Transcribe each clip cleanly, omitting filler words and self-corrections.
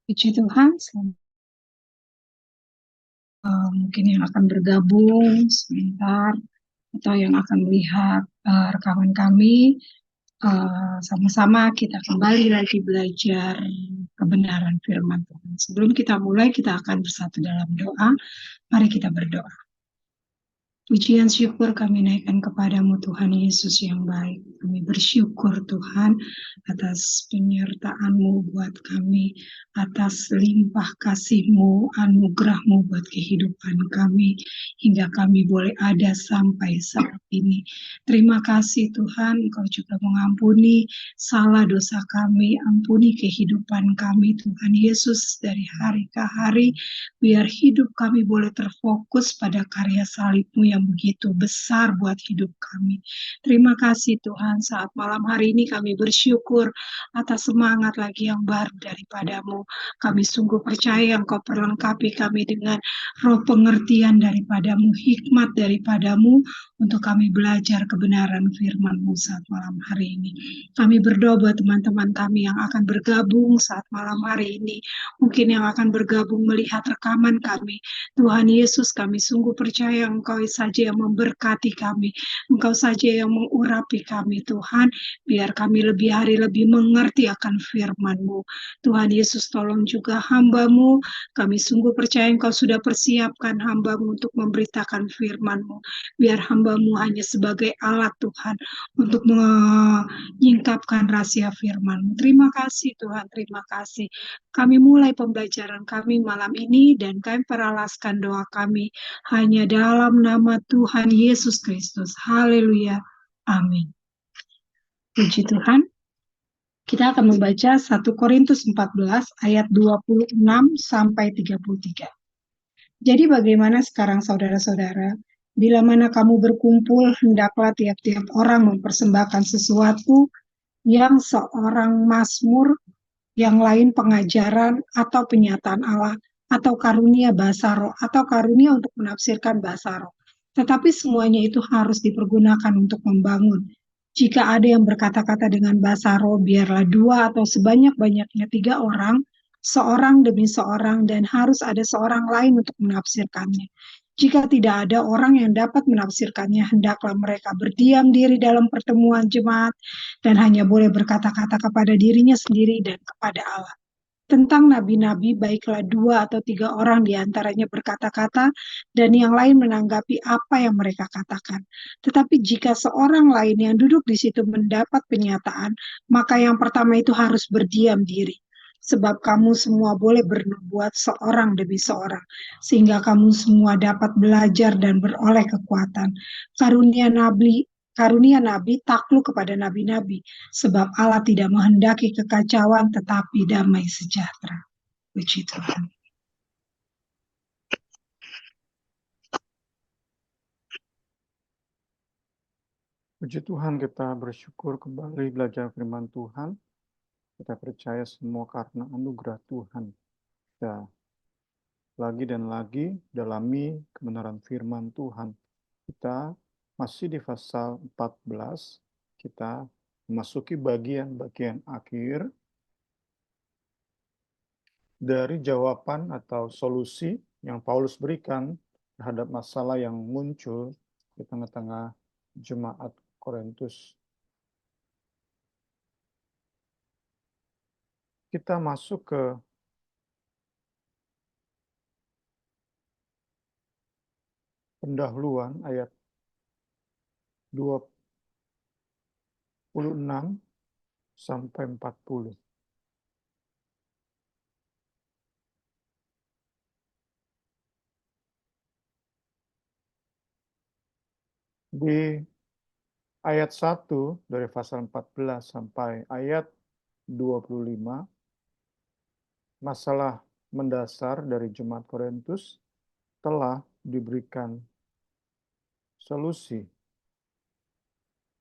Puji Tuhan, mungkin yang akan bergabung sebentar atau yang akan melihat rekaman kami, sama-sama kita kembali lagi belajar kebenaran firman Tuhan. Sebelum kita mulai, kita akan bersatu dalam doa. Mari kita berdoa. Pujian syukur kami naikkan kepadamu Tuhan Yesus yang baik. Kami bersyukur Tuhan atas penyertaan-Mu buat kami, atas limpah kasih-Mu, anugerah-Mu buat kehidupan kami, hingga kami boleh ada sampai saat ini. Terima kasih Tuhan, Engkau juga mengampuni salah dosa kami, ampuni kehidupan kami Tuhan Yesus dari hari ke hari, biar hidup kami boleh terfokus pada karya salib-Mu yang begitu besar buat hidup kami. Terima kasih Tuhan, saat malam hari ini kami bersyukur atas semangat lagi yang baru daripada-Mu. Kami sungguh percaya Engkau perlengkapi kami dengan roh pengertian daripada-Mu, hikmat daripada-Mu, untuk kami belajar kebenaran firman-Mu saat malam hari ini. Kami berdoa buat teman-teman kami yang akan bergabung saat malam hari ini, mungkin yang akan bergabung melihat rekaman kami. Tuhan Yesus, kami sungguh percaya Engkau saja yang memberkati kami, Engkau saja yang mengurapi kami Tuhan, biar kami lebih hari lebih mengerti akan firman-Mu. Tuhan Yesus, tolong juga hamba-Mu, kami sungguh percaya Engkau sudah persiapkan hamba-Mu untuk memberitakan firman-Mu, biar hamba-Mu hanya sebagai alat Tuhan untuk menyingkapkan rahasia firman-Mu. Terima kasih Tuhan, terima kasih. Kami mulai pembelajaran kami malam ini dan kami peralaskan doa kami hanya dalam nama Tuhan Yesus Kristus. Haleluya. Amin. Puji Tuhan. Kita akan membaca 1 Korintus 14 ayat 26 sampai 33. Jadi bagaimana sekarang saudara-saudara? Bila mana kamu berkumpul, hendaklah tiap-tiap orang mempersembahkan sesuatu, yang seorang mazmur, yang lain pengajaran atau penyataan Allah, atau karunia bahasa roh, atau karunia untuk menafsirkan bahasa roh. Tetapi semuanya itu harus dipergunakan untuk membangun. Jika ada yang berkata-kata dengan bahasa roh, biarlah 2 atau sebanyak-banyaknya 3 orang, seorang demi seorang, dan harus ada seorang lain untuk menafsirkannya. Jika tidak ada orang yang dapat menafsirkannya, hendaklah mereka berdiam diri dalam pertemuan jemaat dan hanya boleh berkata-kata kepada dirinya sendiri dan kepada Allah. Tentang nabi-nabi, baiklah 2 atau 3 orang di antaranya berkata-kata, dan yang lain menanggapi apa yang mereka katakan. Tetapi jika seorang lain yang duduk di situ mendapat penyataan, maka yang pertama itu harus berdiam diri. Sebab kamu semua boleh bernubuat seorang demi seorang, sehingga kamu semua dapat belajar dan beroleh kekuatan. Karunia nabi takluk kepada nabi-nabi, sebab Allah tidak menghendaki kekacauan tetapi damai sejahtera. Puji Tuhan. Puji Tuhan, kita bersyukur kembali belajar firman Tuhan. Kita percaya semua karena anugerah Tuhan. Kita lagi dan lagi dalami kebenaran firman Tuhan. Kita masih di pasal 14. Kita memasuki bagian-bagian akhir dari jawaban atau solusi yang Paulus berikan terhadap masalah yang muncul di tengah-tengah jemaat Korintus. Kita masuk ke pendahuluan ayat 26 sampai 40. Di ayat 1 dari pasal 14 sampai ayat 25, masalah mendasar dari jemaat Korintus telah diberikan solusi.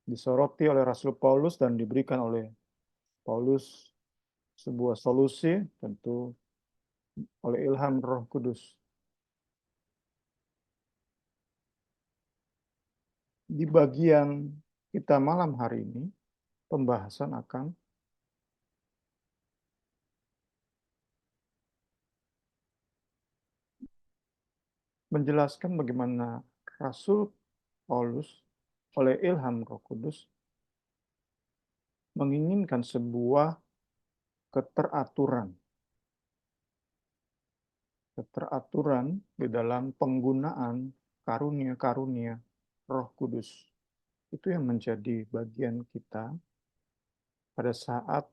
Disoroti oleh Rasul Paulus dan diberikan oleh Paulus sebuah solusi tentu oleh ilham Roh Kudus. Di bagian kita malam hari ini, pembahasan akan menjelaskan bagaimana Rasul Paulus oleh ilham Roh Kudus menginginkan sebuah keteraturan di dalam penggunaan karunia-karunia Roh Kudus. Itu yang menjadi bagian kita pada saat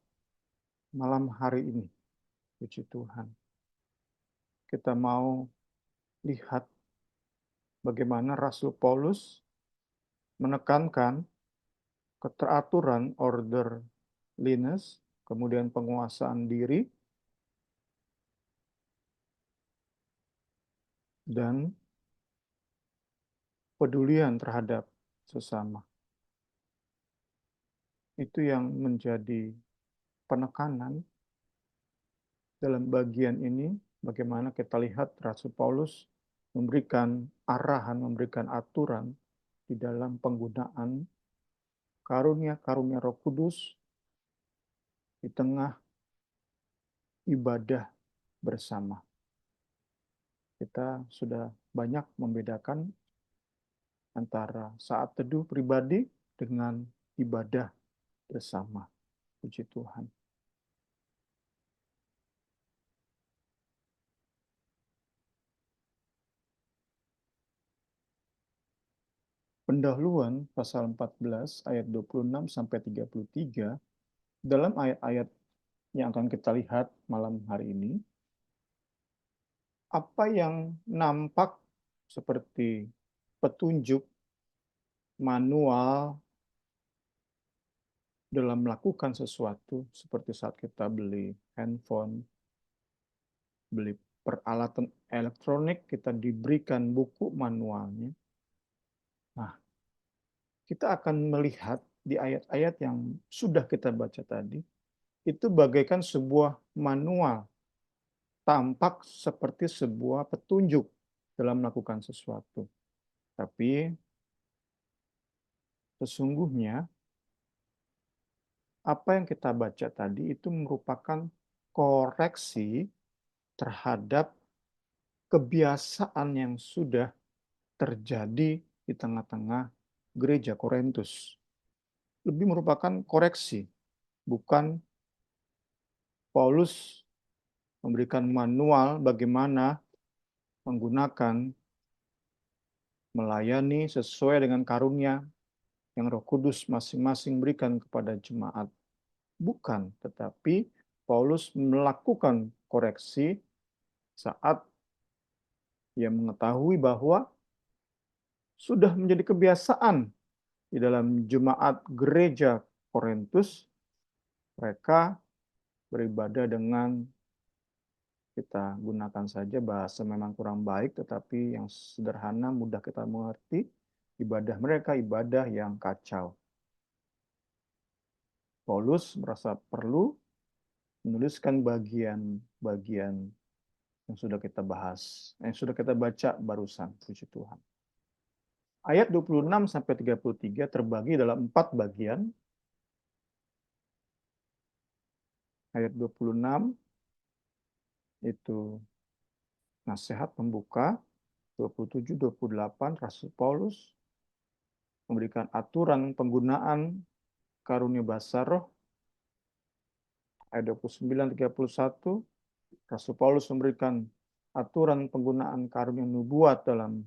malam hari ini. Puji Tuhan. Kita mau lihat bagaimana Rasul Paulus menekankan keteraturan, orderliness, kemudian penguasaan diri, dan pedulian terhadap sesama. Itu yang menjadi penekanan dalam bagian ini, bagaimana kita lihat Rasul Paulus memberikan arahan, memberikan aturan di dalam penggunaan karunia-karunia Roh Kudus di tengah ibadah bersama. Kita sudah banyak membedakan antara saat teduh pribadi dengan ibadah bersama. Puji Tuhan. Pendahuluan pasal 14 ayat 26 sampai 33 dalam ayat-ayat yang akan kita lihat malam hari ini, apa yang nampak seperti petunjuk manual dalam melakukan sesuatu, seperti saat kita beli handphone, beli peralatan elektronik, kita diberikan buku manualnya. Nah, kita akan melihat di ayat-ayat yang sudah kita baca tadi, itu bagaikan sebuah manual, tampak seperti sebuah petunjuk dalam melakukan sesuatu. Tapi sesungguhnya apa yang kita baca tadi itu merupakan koreksi terhadap kebiasaan yang sudah terjadi di tengah-tengah gereja Korintus. Lebih merupakan koreksi, bukan Paulus memberikan manual bagaimana menggunakan, melayani sesuai dengan karunia yang Roh Kudus masing-masing berikan kepada jemaat. Bukan, tetapi Paulus melakukan koreksi saat ia mengetahui bahwa sudah menjadi kebiasaan di dalam jemaat gereja Korintus, mereka beribadah dengan, kita gunakan saja bahasa memang kurang baik, tetapi yang sederhana, mudah kita mengerti, ibadah mereka ibadah yang kacau. Paulus merasa perlu menuliskan bagian-bagian yang sudah kita bahas, yang sudah kita baca barusan, puji Tuhan. Ayat 26 sampai 33 terbagi dalam 4 bagian. Ayat 26 itu nasihat pembuka, 27-28 Rasul Paulus memberikan aturan penggunaan karunia bahasa roh. Ayat 29-31 Rasul Paulus memberikan aturan penggunaan karunia nubuat dalam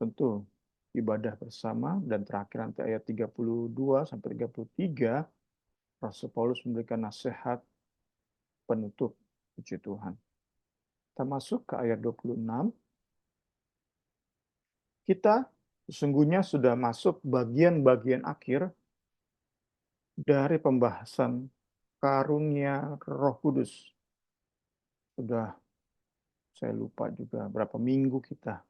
tentu ibadah bersama, dan terakhir nanti ayat 32-33 Rasul Paulus memberikan nasihat penutup. Puji Tuhan. Kita masuk ke ayat 26. Kita sesungguhnya sudah masuk bagian-bagian akhir dari pembahasan karunia Roh Kudus. Sudah, saya lupa juga berapa minggu kita.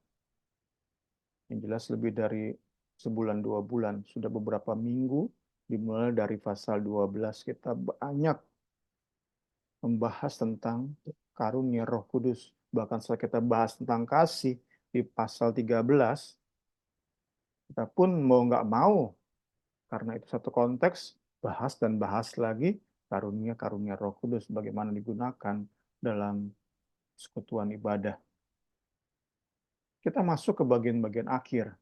Yang jelas lebih dari sebulan 2 bulan. Sudah beberapa minggu, dimulai dari pasal 12 kita banyak membahas tentang karunia Roh Kudus. Bahkan setelah kita bahas tentang kasih di pasal 13, kita pun mau nggak mau, karena itu satu konteks, bahas dan bahas lagi karunia-karunia Roh Kudus, bagaimana digunakan dalam persekutuan ibadah. kita masuk ke bagian-bagian akhir.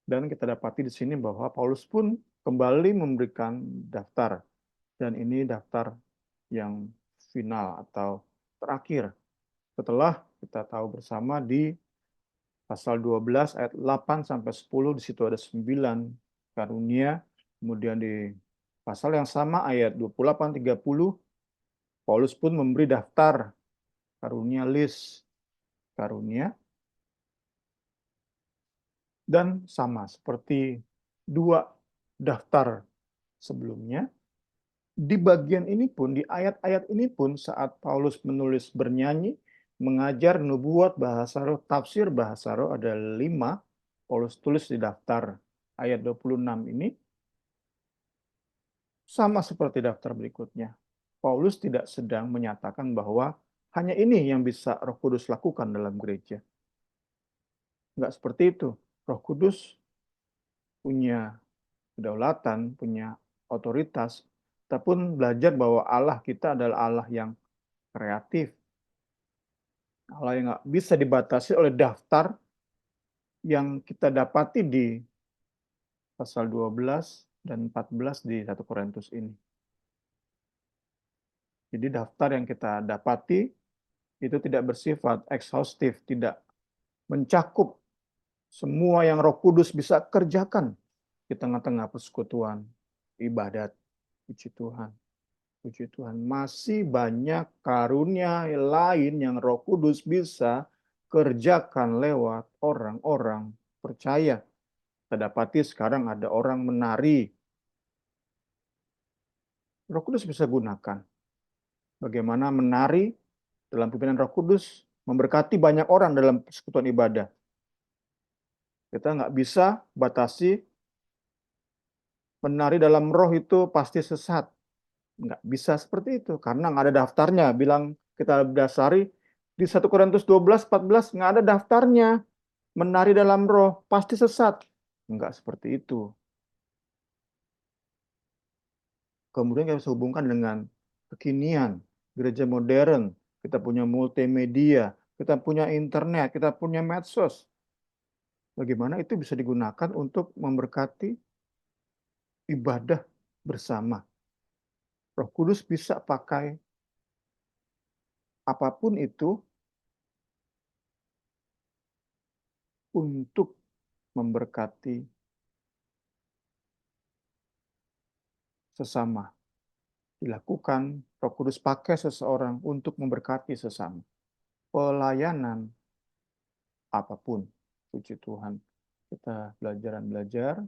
Dan kita dapati di sini bahwa Paulus pun kembali memberikan daftar. Dan ini daftar yang final atau terakhir. Setelah kita tahu bersama di pasal 12 ayat 8 sampai 10, di situ ada 9 karunia. Kemudian di pasal yang sama ayat 28-30, Paulus pun memberi daftar karunia, list karunia. Dan sama seperti dua daftar sebelumnya, di bagian ini pun, di ayat-ayat ini pun, saat Paulus menulis bernyanyi, mengajar, nubuat, bahasa roh, tafsir bahasa roh, ada 5, Paulus tulis di daftar ayat 26 ini, sama seperti daftar berikutnya. Paulus tidak sedang menyatakan bahwa hanya ini yang bisa Roh Kudus lakukan dalam gereja. Enggak seperti itu. Roh Kudus punya kedaulatan, punya otoritas. Kita pun belajar bahwa Allah kita adalah Allah yang kreatif. Allah yang nggak bisa dibatasi oleh daftar yang kita dapati di pasal 12 dan 14 di 1 Korintus ini. Jadi daftar yang kita dapati itu tidak bersifat ekshaustif, tidak mencakup semua yang Roh Kudus bisa kerjakan di tengah-tengah persekutuan ibadat. Puji Tuhan. Puji Tuhan. Masih banyak karunia lain yang Roh Kudus bisa kerjakan lewat orang-orang percaya. Kita dapati sekarang ada orang menari. Roh Kudus bisa gunakan. Bagaimana menari dalam pimpinan Roh Kudus memberkati banyak orang dalam persekutuan ibadah. Kita nggak bisa batasi menari dalam roh itu pasti sesat. Nggak bisa seperti itu, karena nggak ada daftarnya. Bilang kita dasari di 1 Korintus 12-14 nggak ada daftarnya. Menari dalam roh pasti sesat. Nggak seperti itu. Kemudian kita bisa hubungkan dengan kekinian, gereja modern. Kita punya multimedia, kita punya internet, kita punya medsos. Bagaimana itu bisa digunakan untuk memberkati ibadah bersama. Roh Kudus bisa pakai apapun itu untuk memberkati sesama. Dilakukan, Roh Kudus pakai seseorang untuk memberkati sesama. Pelayanan apapun. Puji Tuhan. Kita belajar,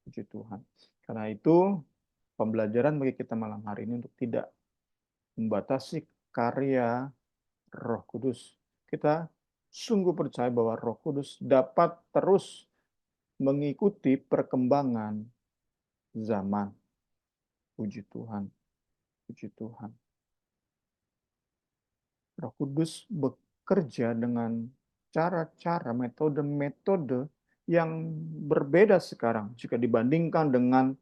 puji Tuhan. Karena itu, pembelajaran bagi kita malam hari ini untuk tidak membatasi karya Roh Kudus. Kita sungguh percaya bahwa Roh Kudus dapat terus mengikuti perkembangan zaman. Puji Tuhan. Puji Tuhan. Roh Kudus bekerja dengan cara-cara, metode-metode yang berbeda sekarang jika dibandingkan dengan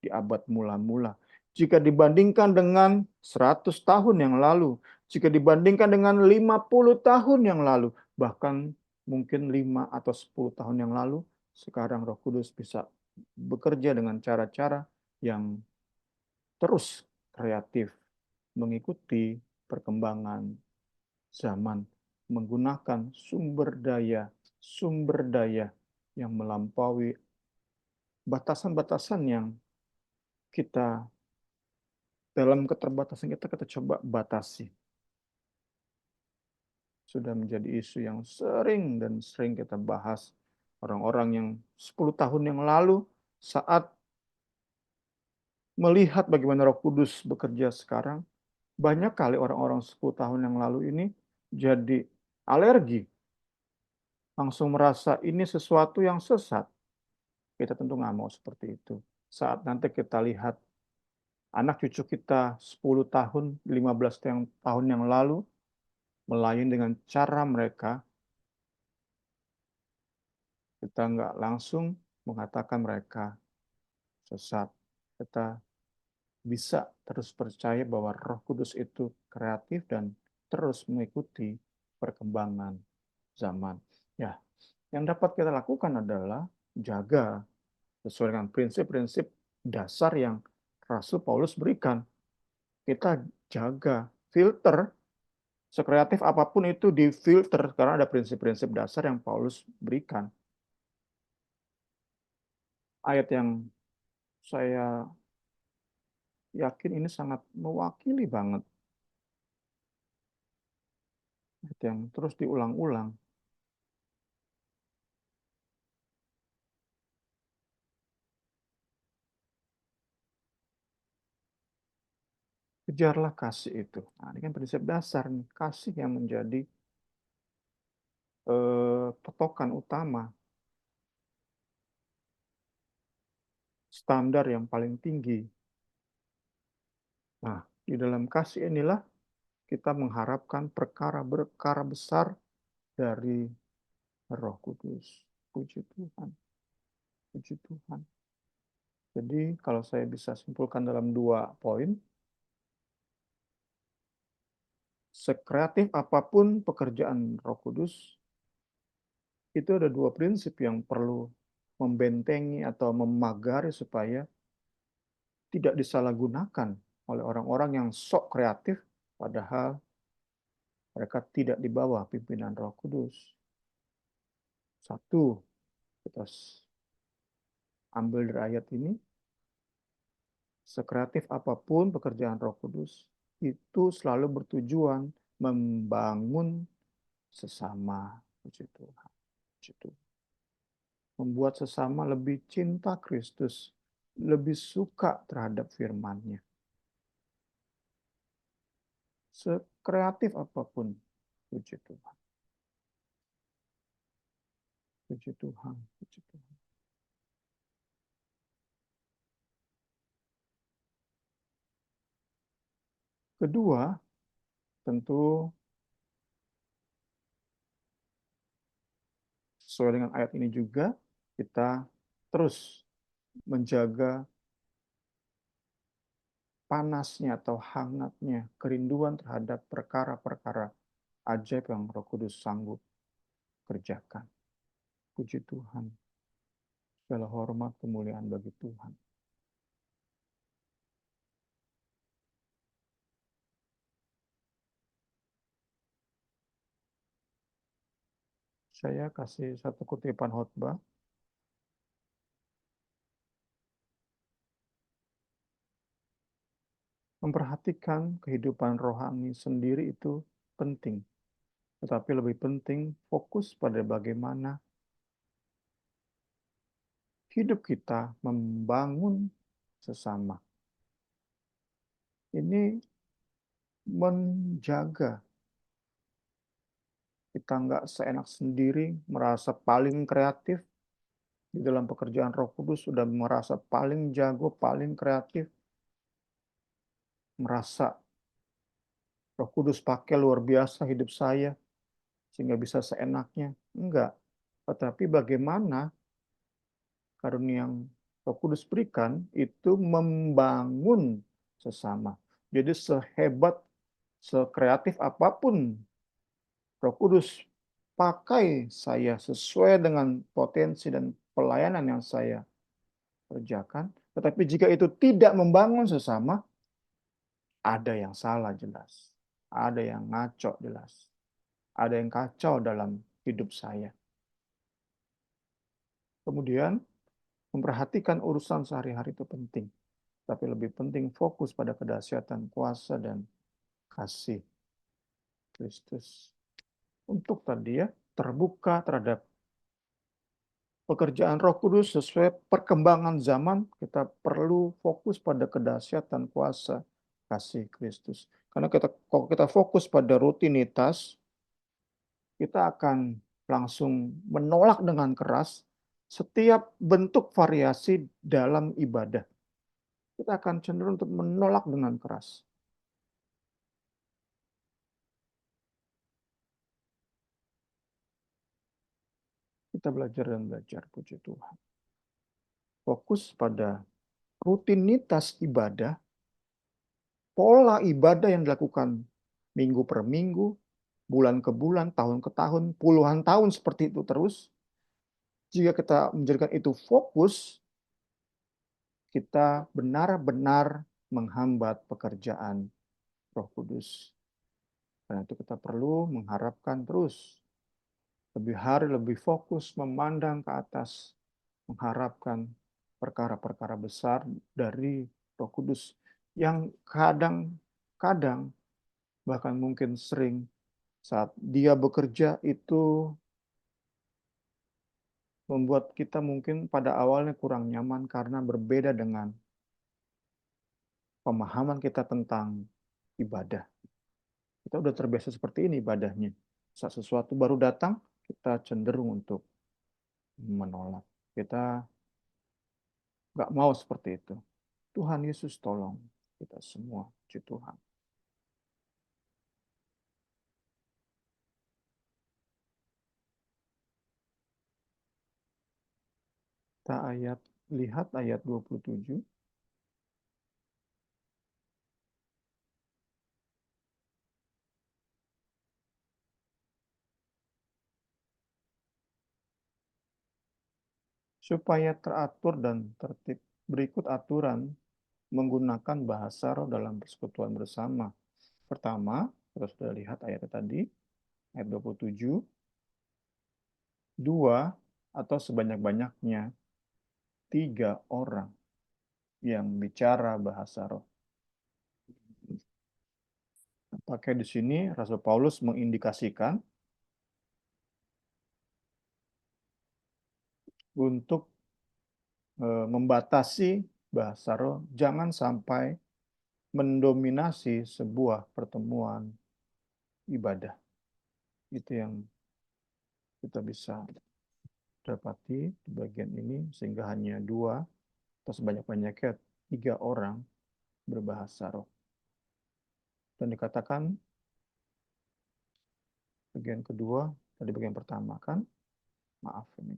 di abad mula-mula. Jika dibandingkan dengan 100 tahun yang lalu, jika dibandingkan dengan 50 tahun yang lalu, bahkan mungkin 5 atau 10 tahun yang lalu, sekarang Roh Kudus bisa bekerja dengan cara-cara yang terus kreatif, mengikuti perkembangan zaman, menggunakan sumber daya yang melampaui batasan-batasan yang kita, dalam keterbatasan kita coba batasi. Sudah menjadi isu yang sering kita bahas. Orang-orang yang 10 tahun yang lalu saat melihat bagaimana Roh Kudus bekerja sekarang, banyak kali orang-orang 10 tahun yang lalu ini jadi alergi. Langsung merasa ini sesuatu yang sesat. Kita tentu nggak mau seperti itu. Saat nanti kita lihat anak cucu kita 10 tahun, 15 tahun yang lalu, melayani dengan cara mereka, kita nggak langsung mengatakan mereka sesat. Kita bisa terus percaya bahwa Roh Kudus itu kreatif dan terus mengikuti perkembangan zaman. Ya, yang dapat kita lakukan adalah jaga sesuai dengan prinsip-prinsip dasar yang Rasul Paulus berikan. Kita jaga, filter, sekreatif apapun itu difilter karena ada prinsip-prinsip dasar yang Paulus berikan. Ayat yang saya yakin ini sangat mewakili banget. Ayat yang terus diulang-ulang. Kejarlah kasih itu. Nah, ini kan prinsip dasar nih. Kasih yang menjadi patokan utama, standar yang paling tinggi. Nah, di dalam kasih inilah kita mengharapkan perkara-perkara besar dari Roh Kudus. Puji Tuhan. Puji Tuhan. Jadi kalau saya bisa simpulkan dalam 2 poin, sekreatif apapun pekerjaan Roh Kudus, itu ada 2 prinsip yang perlu membentengi atau memagari supaya tidak disalahgunakan oleh orang-orang yang sok kreatif, padahal mereka tidak di bawah pimpinan Roh Kudus. Satu, kita ambil dari ayat ini, sekreatif apapun pekerjaan Roh Kudus, itu selalu bertujuan membangun sesama. Puji Tuhan. Puji Tuhan. Membuat sesama lebih cinta Kristus, lebih suka terhadap firman-Nya. Sekreatif apapun, puji Tuhan. Puji Tuhan, puji Tuhan. Kedua, tentu sesuai dengan ayat ini juga, kita terus menjaga panasnya atau hangatnya kerinduan terhadap perkara-perkara ajaib yang Roh Kudus sanggup kerjakan. Puji Tuhan. Segala hormat kemuliaan bagi Tuhan. Saya kasih satu kutipan khotbah. Memperhatikan kehidupan rohani sendiri itu penting. Tetapi lebih penting fokus pada bagaimana hidup kita membangun sesama. Ini menjaga kita nggak seenak sendiri, merasa paling kreatif di dalam pekerjaan Roh Kudus, sudah merasa paling jago, paling kreatif, merasa Roh Kudus pakai luar biasa hidup saya, sehingga bisa seenaknya. Enggak. Tetapi bagaimana karunia yang Roh Kudus berikan itu membangun sesama. Jadi sehebat, sekreatif apapun Roh Kudus pakai saya sesuai dengan potensi dan pelayanan yang saya kerjakan. Tetapi jika itu tidak membangun sesama, ada yang salah jelas. Ada yang ngaco jelas. Ada yang kacau dalam hidup saya. Kemudian, memperhatikan urusan sehari-hari itu penting. Tapi lebih penting fokus pada kedahsyatan kuasa dan kasih Kristus. Untuk tadi ya, terbuka terhadap pekerjaan Roh Kudus sesuai perkembangan zaman, kita perlu fokus pada kedahsyatan kuasa kasih Kristus. Karena kalau kita fokus pada rutinitas, kita akan langsung menolak dengan keras setiap bentuk variasi dalam ibadah. Kita akan cenderung untuk menolak dengan keras. Kita belajar dan belajar, puji Tuhan. Fokus pada rutinitas ibadah, pola ibadah yang dilakukan minggu per minggu, bulan ke bulan, tahun ke tahun, puluhan tahun seperti itu terus, jika kita menjadikan itu fokus, kita benar-benar menghambat pekerjaan Roh Kudus. Karena itu kita perlu mengharapkan terus, lebih hari lebih fokus memandang ke atas, mengharapkan perkara-perkara besar dari Roh Kudus yang kadang-kadang, bahkan mungkin sering, saat Dia bekerja itu membuat kita mungkin pada awalnya kurang nyaman karena berbeda dengan pemahaman kita tentang ibadah. Kita udah terbiasa seperti ini ibadahnya. Saat sesuatu baru datang, kita cenderung untuk menolak. Kita nggak mau seperti itu. Tuhan Yesus tolong kita semua. Puji Tuhan. Kita lihat ayat 27. Supaya teratur dan tertib. Berikut aturan menggunakan bahasa roh dalam persekutuan bersama. Pertama, kita sudah lihat ayatnya tadi, ayat 27. Dua atau sebanyak-banyaknya 3 orang yang bicara bahasa roh. Pakai di sini Rasul Paulus mengindikasikan untuk membatasi bahasa roh jangan sampai mendominasi sebuah pertemuan ibadah. Itu yang kita bisa dapati di bagian ini, sehingga hanya 2 atau sebanyak-banyaknya 3 orang berbahasa roh. Dan dikatakan bagian kedua, tadi bagian pertama kan, maaf ini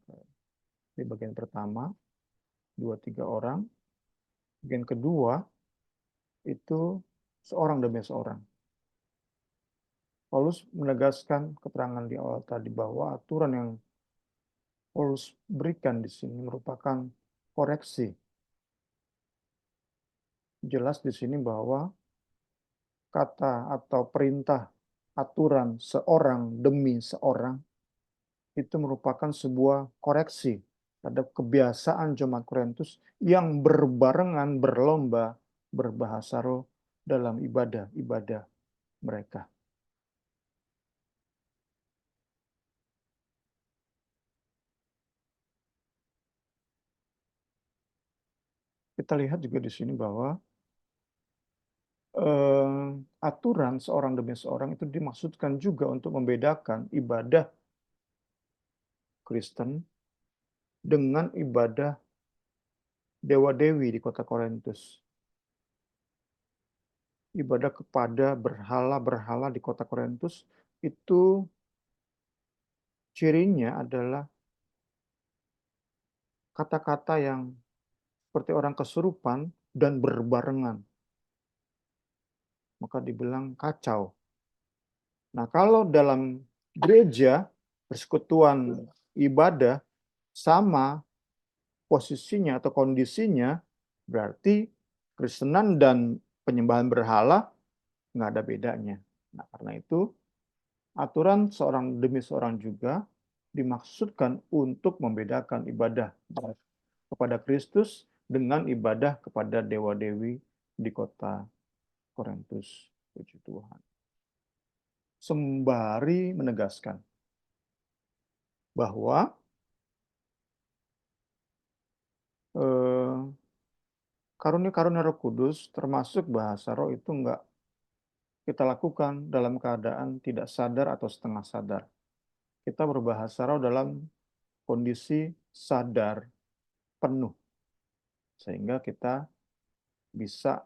di bagian pertama 2-3 orang, bagian kedua itu seorang demi seorang. Paulus menegaskan keterangan di awal tadi bahwa aturan yang Paulus berikan di sini merupakan koreksi. Jelas di sini bahwa kata atau perintah aturan seorang demi seorang itu merupakan sebuah koreksi terhadap kebiasaan jemaat Korintus yang berbarengan berlomba berbahasa roh dalam ibadah-ibadah mereka. Kita lihat juga di sini bahwa aturan seorang demi seorang itu dimaksudkan juga untuk membedakan ibadah Kristen dengan ibadah dewa-dewi di kota Korintus. Ibadah kepada berhala-berhala di kota Korintus itu cirinya adalah kata-kata yang seperti orang kesurupan dan berbarengan. Maka dibilang kacau. Nah, kalau dalam gereja persekutuan ibadah sama posisinya atau kondisinya, berarti Kristenan dan penyembahan berhala nggak ada bedanya. Nah, karena itu aturan seorang demi seorang juga dimaksudkan untuk membedakan ibadah kepada Kristus dengan ibadah kepada dewa-dewi di kota Korintus. Puji Tuhan. Sembari menegaskan bahwa karunia-karunia Roh Kudus termasuk bahasa roh itu enggak kita lakukan dalam keadaan tidak sadar atau setengah sadar. Kita berbahasa roh dalam kondisi sadar penuh. Sehingga kita bisa,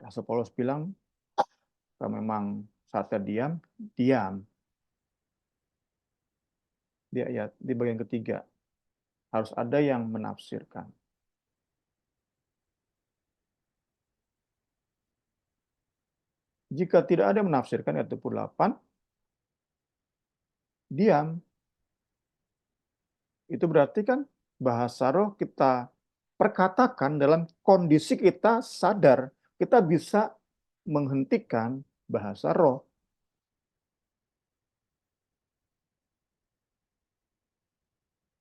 Rasul Paulus bilang, kalau memang saatnya diam, diam. Di bagian ketiga, harus ada yang menafsirkan. Jika tidak ada yang menafsirkan ayat 28, diam. Itu berarti kan bahasa roh kita perkatakan dalam kondisi kita sadar. Kita bisa menghentikan bahasa roh.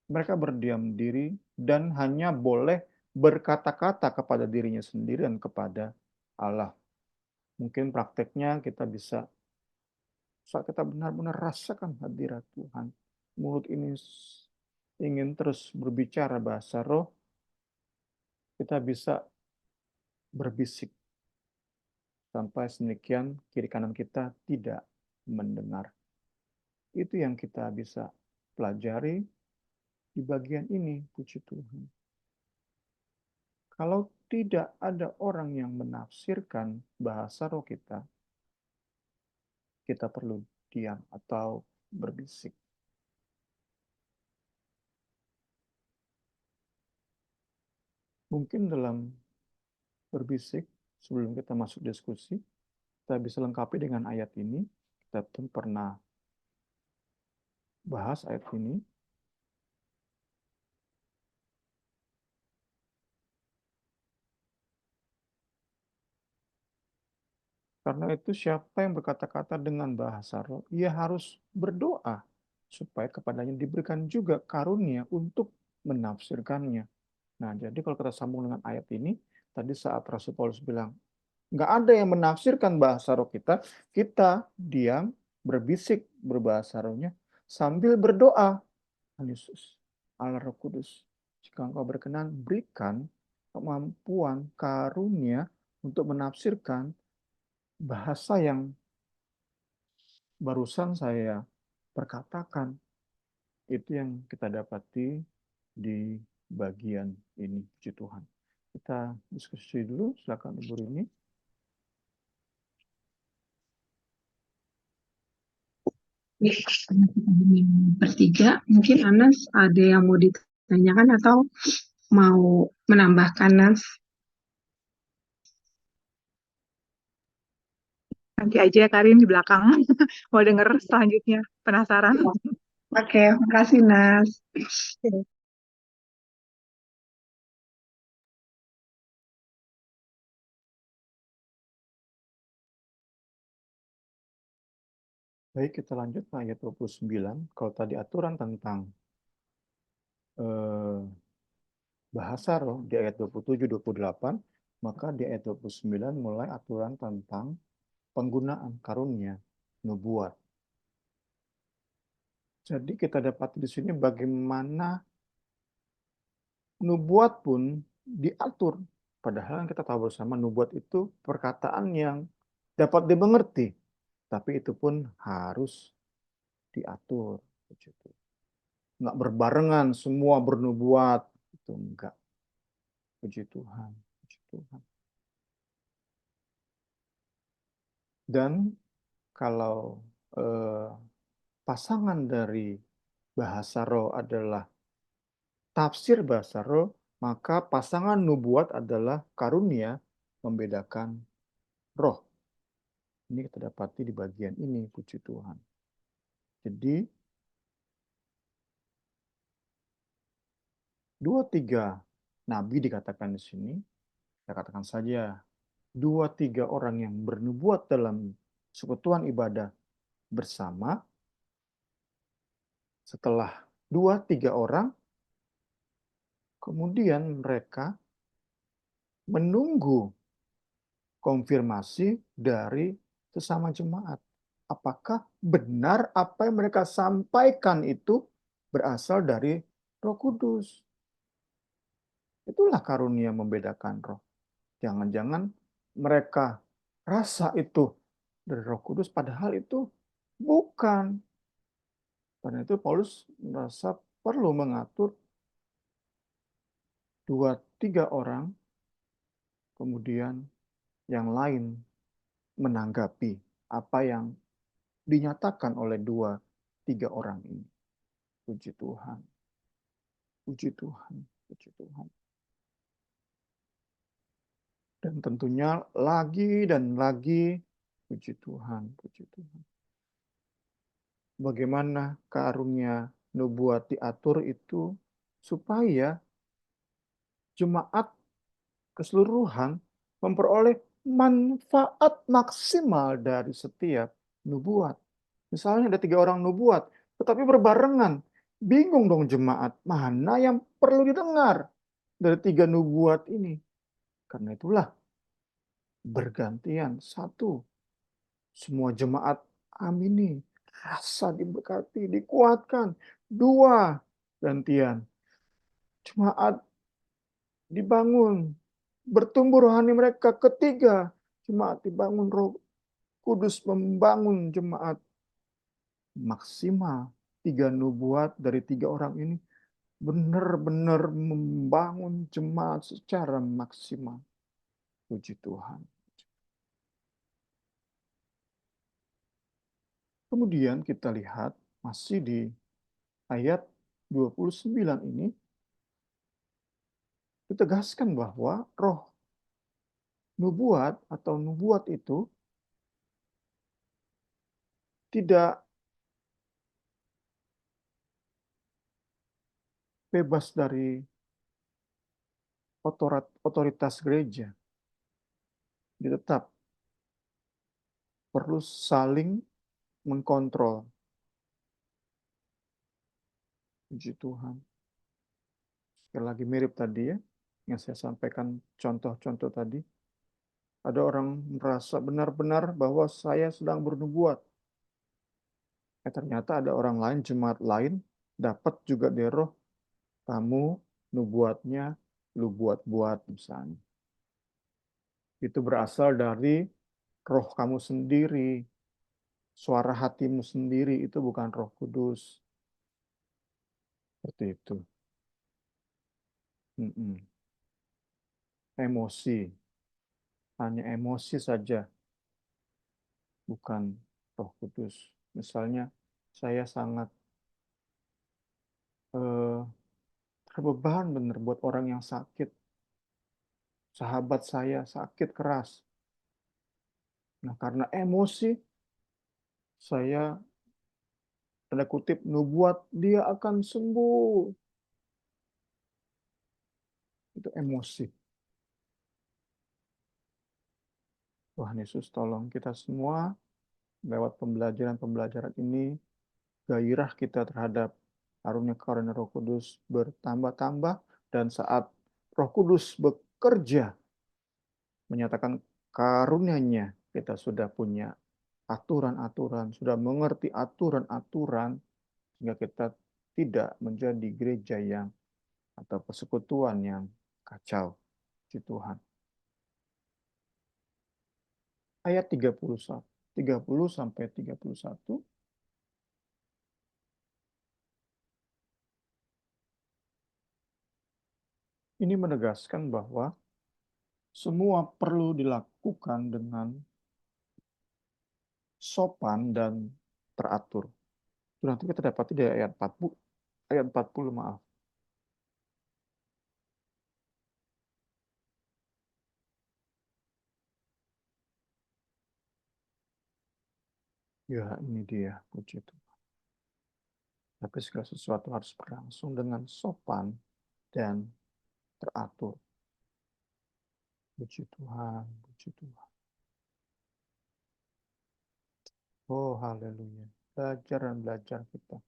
Mereka berdiam diri dan hanya boleh berkata-kata kepada dirinya sendiri dan kepada Allah. Mungkin prakteknya kita bisa, saat kita benar-benar rasakan hadirat Tuhan, mulut ini ingin terus berbicara bahasa roh, kita bisa berbisik sampai sedemikian kiri kanan kita tidak mendengar. Itu yang kita bisa pelajari di bagian ini, puji Tuhan. Kalau tidak ada orang yang menafsirkan bahasa roh kita perlu diam atau berbisik. Mungkin dalam berbisik, sebelum kita masuk diskusi, kita bisa lengkapi dengan ayat ini. Kita pun pernah bahas ayat ini. Karena itu siapa yang berkata-kata dengan bahasa roh, ia harus berdoa supaya kepadanya diberikan juga karunia untuk menafsirkannya. Nah, jadi kalau kita sambung dengan ayat ini, tadi saat Rasul Paulus bilang, nggak ada yang menafsirkan bahasa roh kita diam, berbisik berbahasa rohnya, sambil berdoa. Tuhan Yesus, Allah Roh Kudus, jika Engkau berkenan, berikan kemampuan, karunia untuk menafsirkan bahasa yang barusan saya perkatakan. Itu yang kita dapati di bagian ini, puji Tuhan. Kita diskusi dulu, silakan Ibu Rini. Karena kita bertiga, mungkin Anas ada yang mau ditanyakan atau mau menambahkan, Nas? Nanti aja Karin di belakang mau denger selanjutnya. Penasaran? Oke, makasih Nas. Baik, kita lanjut ke ayat 29. Kalau tadi aturan tentang bahasa roh di ayat 27-28, maka di ayat 29 mulai aturan tentang penggunaan karunia nubuat. Jadi kita dapat di sini bagaimana nubuat pun diatur. Padahal kita tahu bersama nubuat itu perkataan yang dapat dimengerti. Tapi itu pun harus diatur. Nggak berbarengan semua bernubuat. Itu enggak. Puji Tuhan. Puji Tuhan. Dan kalau pasangan dari bahasa roh adalah tafsir bahasa roh, maka pasangan nubuat adalah karunia membedakan roh. Ini kita dapati di bagian ini, puji Tuhan. Jadi, 2-3 nabi dikatakan di sini, kita katakan saja 2-3 orang yang bernubuat dalam sekutuan ibadah bersama. Setelah 2-3 orang, kemudian mereka menunggu konfirmasi dari sesama jemaat. Apakah benar apa yang mereka sampaikan itu berasal dari Roh Kudus? Itulah karunia membedakan roh. Jangan-jangan mereka rasa itu dari Roh Kudus, padahal itu bukan. Karena itu Paulus merasa perlu mengatur 2-3 orang, kemudian yang lain menanggapi apa yang dinyatakan oleh 2-3 orang ini. Puji Tuhan. Puji Tuhan. Puji Tuhan. Dan tentunya lagi dan lagi Puji Tuhan, puji Tuhan. Bagaimana karunia nubuat diatur itu supaya jemaat keseluruhan memperoleh manfaat maksimal dari setiap nubuat. Misalnya ada 3 orang nubuat, tetapi berbarengan. Bingung dong jemaat, mana yang perlu didengar dari 3 nubuat ini. Karena itulah bergantian. 1, semua jemaat amini, rasa diberkati, dikuatkan. 2, gantian. Jemaat dibangun, bertumbuh rohani mereka. 3, jemaat dibangun, Roh Kudus membangun jemaat. Maksimal 3 nubuat dari 3 orang ini benar-benar membangun jemaat secara maksimal. Puji Tuhan. Kemudian kita lihat masih di ayat 29 ini ditegaskan bahwa roh nubuat atau nubuat itu tidak bebas dari otoritas gereja. Dia tetap perlu saling mengkontrol. Puji Tuhan. Sekali lagi mirip tadi ya, yang saya sampaikan contoh-contoh tadi. Ada orang merasa benar-benar bahwa saya sedang bernubuat. Ternyata ada orang lain, jemaat lain, dapat juga dari roh, kamu nubuatnya lu buat-buat misalnya. Itu berasal dari roh kamu sendiri, suara hatimu sendiri, itu bukan Roh Kudus. Seperti itu. Emosi, hanya emosi saja, bukan Roh Kudus. Misalnya, saya sangat terbeban benar buat orang yang sakit. Sahabat saya sakit keras. Nah, karena emosi, saya tanda kutip nubuat dia akan sembuh. Itu emosi. Tuhan Yesus tolong kita semua lewat pembelajaran-pembelajaran ini, gairah kita terhadap karunia Roh Kudus bertambah-tambah, dan saat Roh Kudus bekerja menyatakan karunia-Nya, kita sudah punya aturan-aturan, sudah mengerti aturan-aturan, sehingga kita tidak menjadi gereja yang atau persekutuan yang kacau. Puji Tuhan. Ayat 30 sampai 31. Ini menegaskan bahwa semua perlu dilakukan dengan sopan dan teratur. Itu nanti kita dapati di ayat 40, maaf. Ya, ini dia, puji Tuhan. Tapi segala sesuatu harus berlangsung dengan sopan dan teratur. Puji Tuhan, puji Tuhan. Oh, haleluya. Belajar dan belajar kita.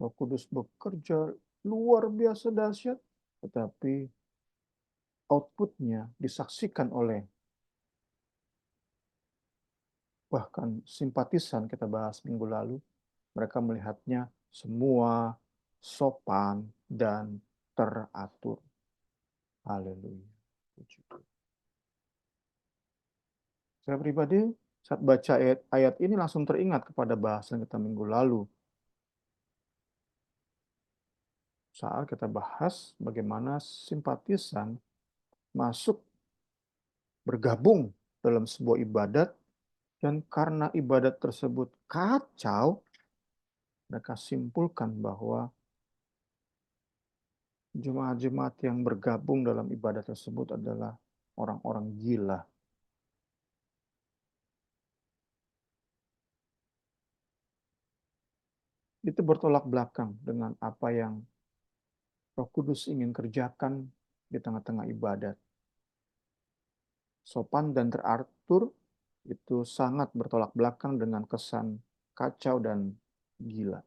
Roh Kudus bekerja luar biasa dahsyat, tetapi outputnya disaksikan oleh bahkan simpatisan, kita bahas minggu lalu, mereka melihatnya semua sopan dan teratur. Haleluya. Saya pribadi saat baca ayat ini langsung teringat kepada bahasan kita minggu lalu. Saat kita bahas bagaimana simpatisan masuk bergabung dalam sebuah ibadat, dan karena ibadat tersebut kacau, mereka simpulkan bahwa jemaat-jemaat yang bergabung dalam ibadat tersebut adalah orang-orang gila. itu bertolak belakang dengan apa yang Roh Kudus ingin kerjakan di tengah-tengah ibadat. Sopan dan teratur itu sangat bertolak belakang dengan kesan kacau dan gila.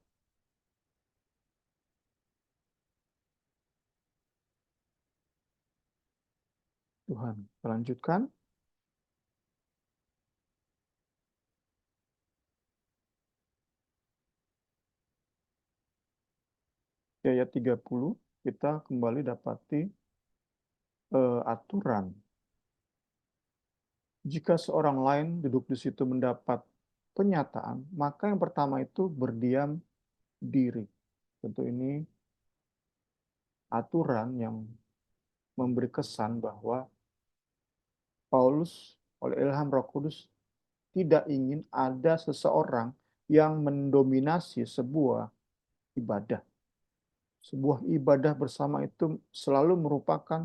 Tuhan, lanjutkan. Di ayat 30, kita kembali dapati aturan. Jika seorang lain duduk di situ mendapat penyataan, maka yang pertama itu berdiam diri. Tentu ini aturan yang memberi kesan bahwa Paulus oleh ilham Roh Kudus tidak ingin ada seseorang yang mendominasi sebuah ibadah. Sebuah ibadah bersama itu selalu merupakan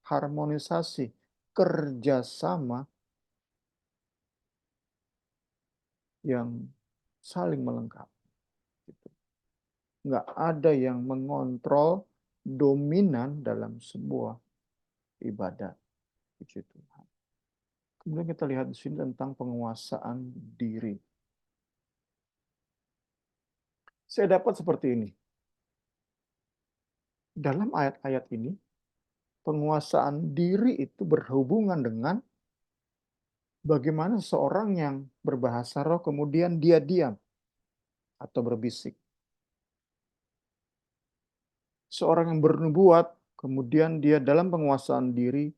harmonisasi, kerjasama yang saling melengkapi. Nggak ada yang mengontrol dominan dalam sebuah ibadah. Puji Tuhan. Kemudian kita lihat di sini tentang penguasaan diri. Saya dapat seperti ini. Dalam ayat-ayat ini, penguasaan diri itu berhubungan dengan bagaimana seorang yang berbahasa roh kemudian dia diam atau berbisik. Seorang yang bernubuat, kemudian dia dalam penguasaan diri,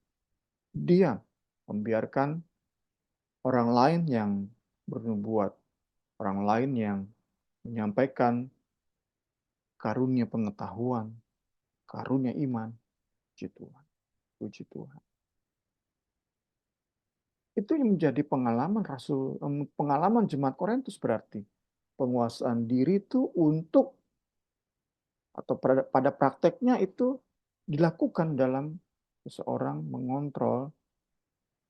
diam, membiarkan orang lain yang bernubuat, orang lain yang menyampaikan karunia pengetahuan, karunia iman, puji Tuhan, puji Tuhan. Itu yang menjadi pengalaman jemaat Korintus berarti. Penguasaan diri itu untuk atau pada prakteknya itu dilakukan dalam seseorang mengontrol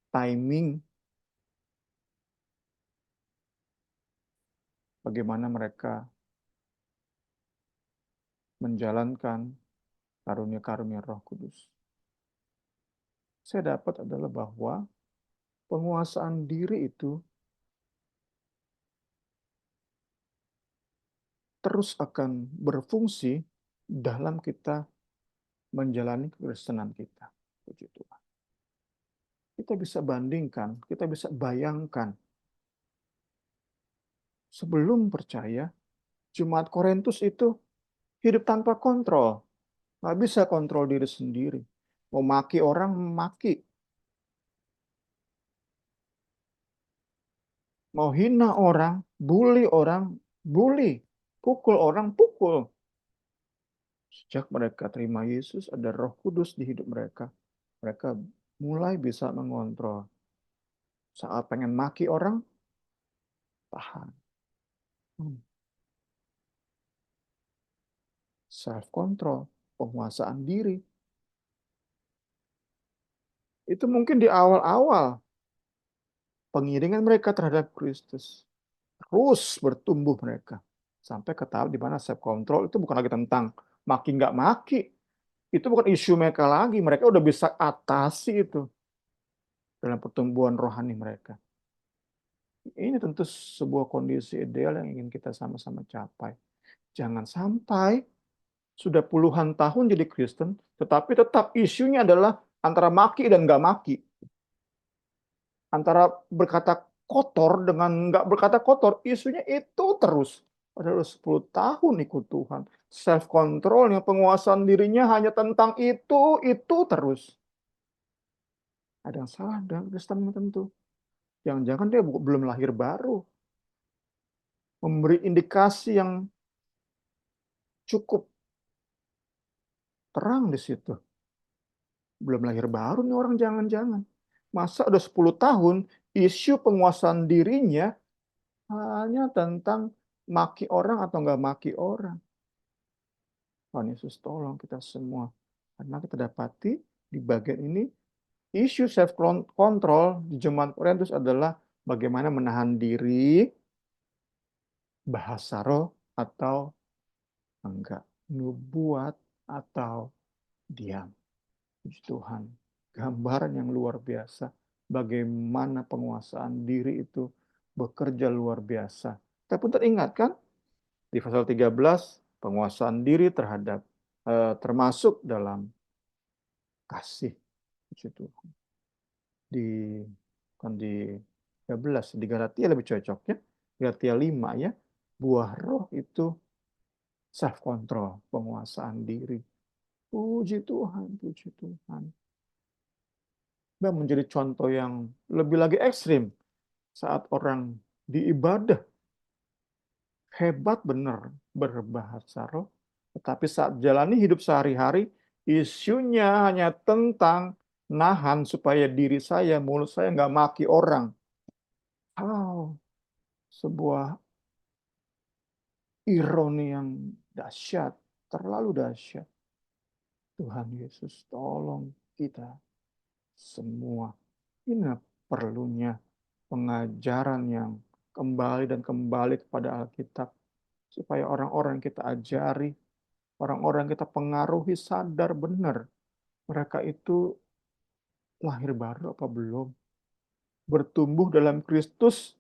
timing bagaimana mereka menjalankan karunia-karunia Roh Kudus. Saya dapat adalah bahwa penguasaan diri itu terus akan berfungsi dalam kita menjalani kekristenan kita. Puji Tuhan. Kita bisa bandingkan, kita bisa bayangkan. Sebelum percaya, jemaat Korintus itu hidup tanpa kontrol. Nggak bisa kontrol diri sendiri. Mau maki orang, maki. Mau hina orang, bully. Pukul orang, pukul. Sejak mereka terima Yesus, ada Roh Kudus di hidup mereka. Mereka mulai bisa mengontrol. Saat pengen maki orang, tahan. Self-control, penguasaan diri. Itu mungkin di awal-awal pengiringan mereka terhadap Kristus. Terus bertumbuh mereka. Sampai ke tahap di mana self-control itu bukan lagi tentang maki nggak maki. Itu bukan isu mereka lagi. Mereka udah bisa atasi itu dalam pertumbuhan rohani mereka. Ini tentu sebuah kondisi ideal yang ingin kita sama-sama capai. Jangan sampai sudah puluhan tahun jadi Kristen, tetapi tetap isunya adalah antara maki dan nggak maki. Antara berkata kotor dengan nggak berkata kotor, isunya itu terus. Padahal 10 tahun ikut Tuhan. Self-controlnya, penguasaan dirinya hanya tentang itu terus. Ada yang salah dengan Kristen tentu. Jangan-jangan dia belum lahir baru. Memberi indikasi yang cukup terang di situ. Belum lahir baru nih orang, jangan-jangan. Masa udah 10 tahun, isu penguasaan dirinya hanya tentang maki orang atau nggak maki orang. Tuhan Yesus tolong kita semua. Karena kita dapati di bagian ini, isu self-control di jemaat Korintus adalah bagaimana menahan diri, bahasa roh, atau Enggak. Nubuat atau diam. Puji Tuhan. Gambaran yang luar biasa. Bagaimana penguasaan diri itu bekerja luar biasa. Kita pun teringat kan? Di pasal 13, penguasaan diri terhadap termasuk dalam kasih. Puji Tuhan. Di 13, di Galatia lebih cocok ya. Galatia 5 ya. Buah roh itu self control, penguasaan diri. Puji Tuhan, puji Tuhan. Dan menjadi contoh yang lebih lagi ekstrim saat orang di ibadah hebat benar berbahasa roh, tetapi saat jalani hidup sehari-hari isunya hanya tentang nahan supaya diri saya, mulut saya nggak maki orang. Oh, sebuah ironi yang dahsyat, terlalu dahsyat. Tuhan Yesus, tolong kita semua. Ini perlunya pengajaran yang kembali dan kembali kepada Alkitab. Supaya orang-orang kita ajari, orang-orang kita pengaruhi sadar benar. Mereka itu lahir baru apa belum? Bertumbuh dalam Kristus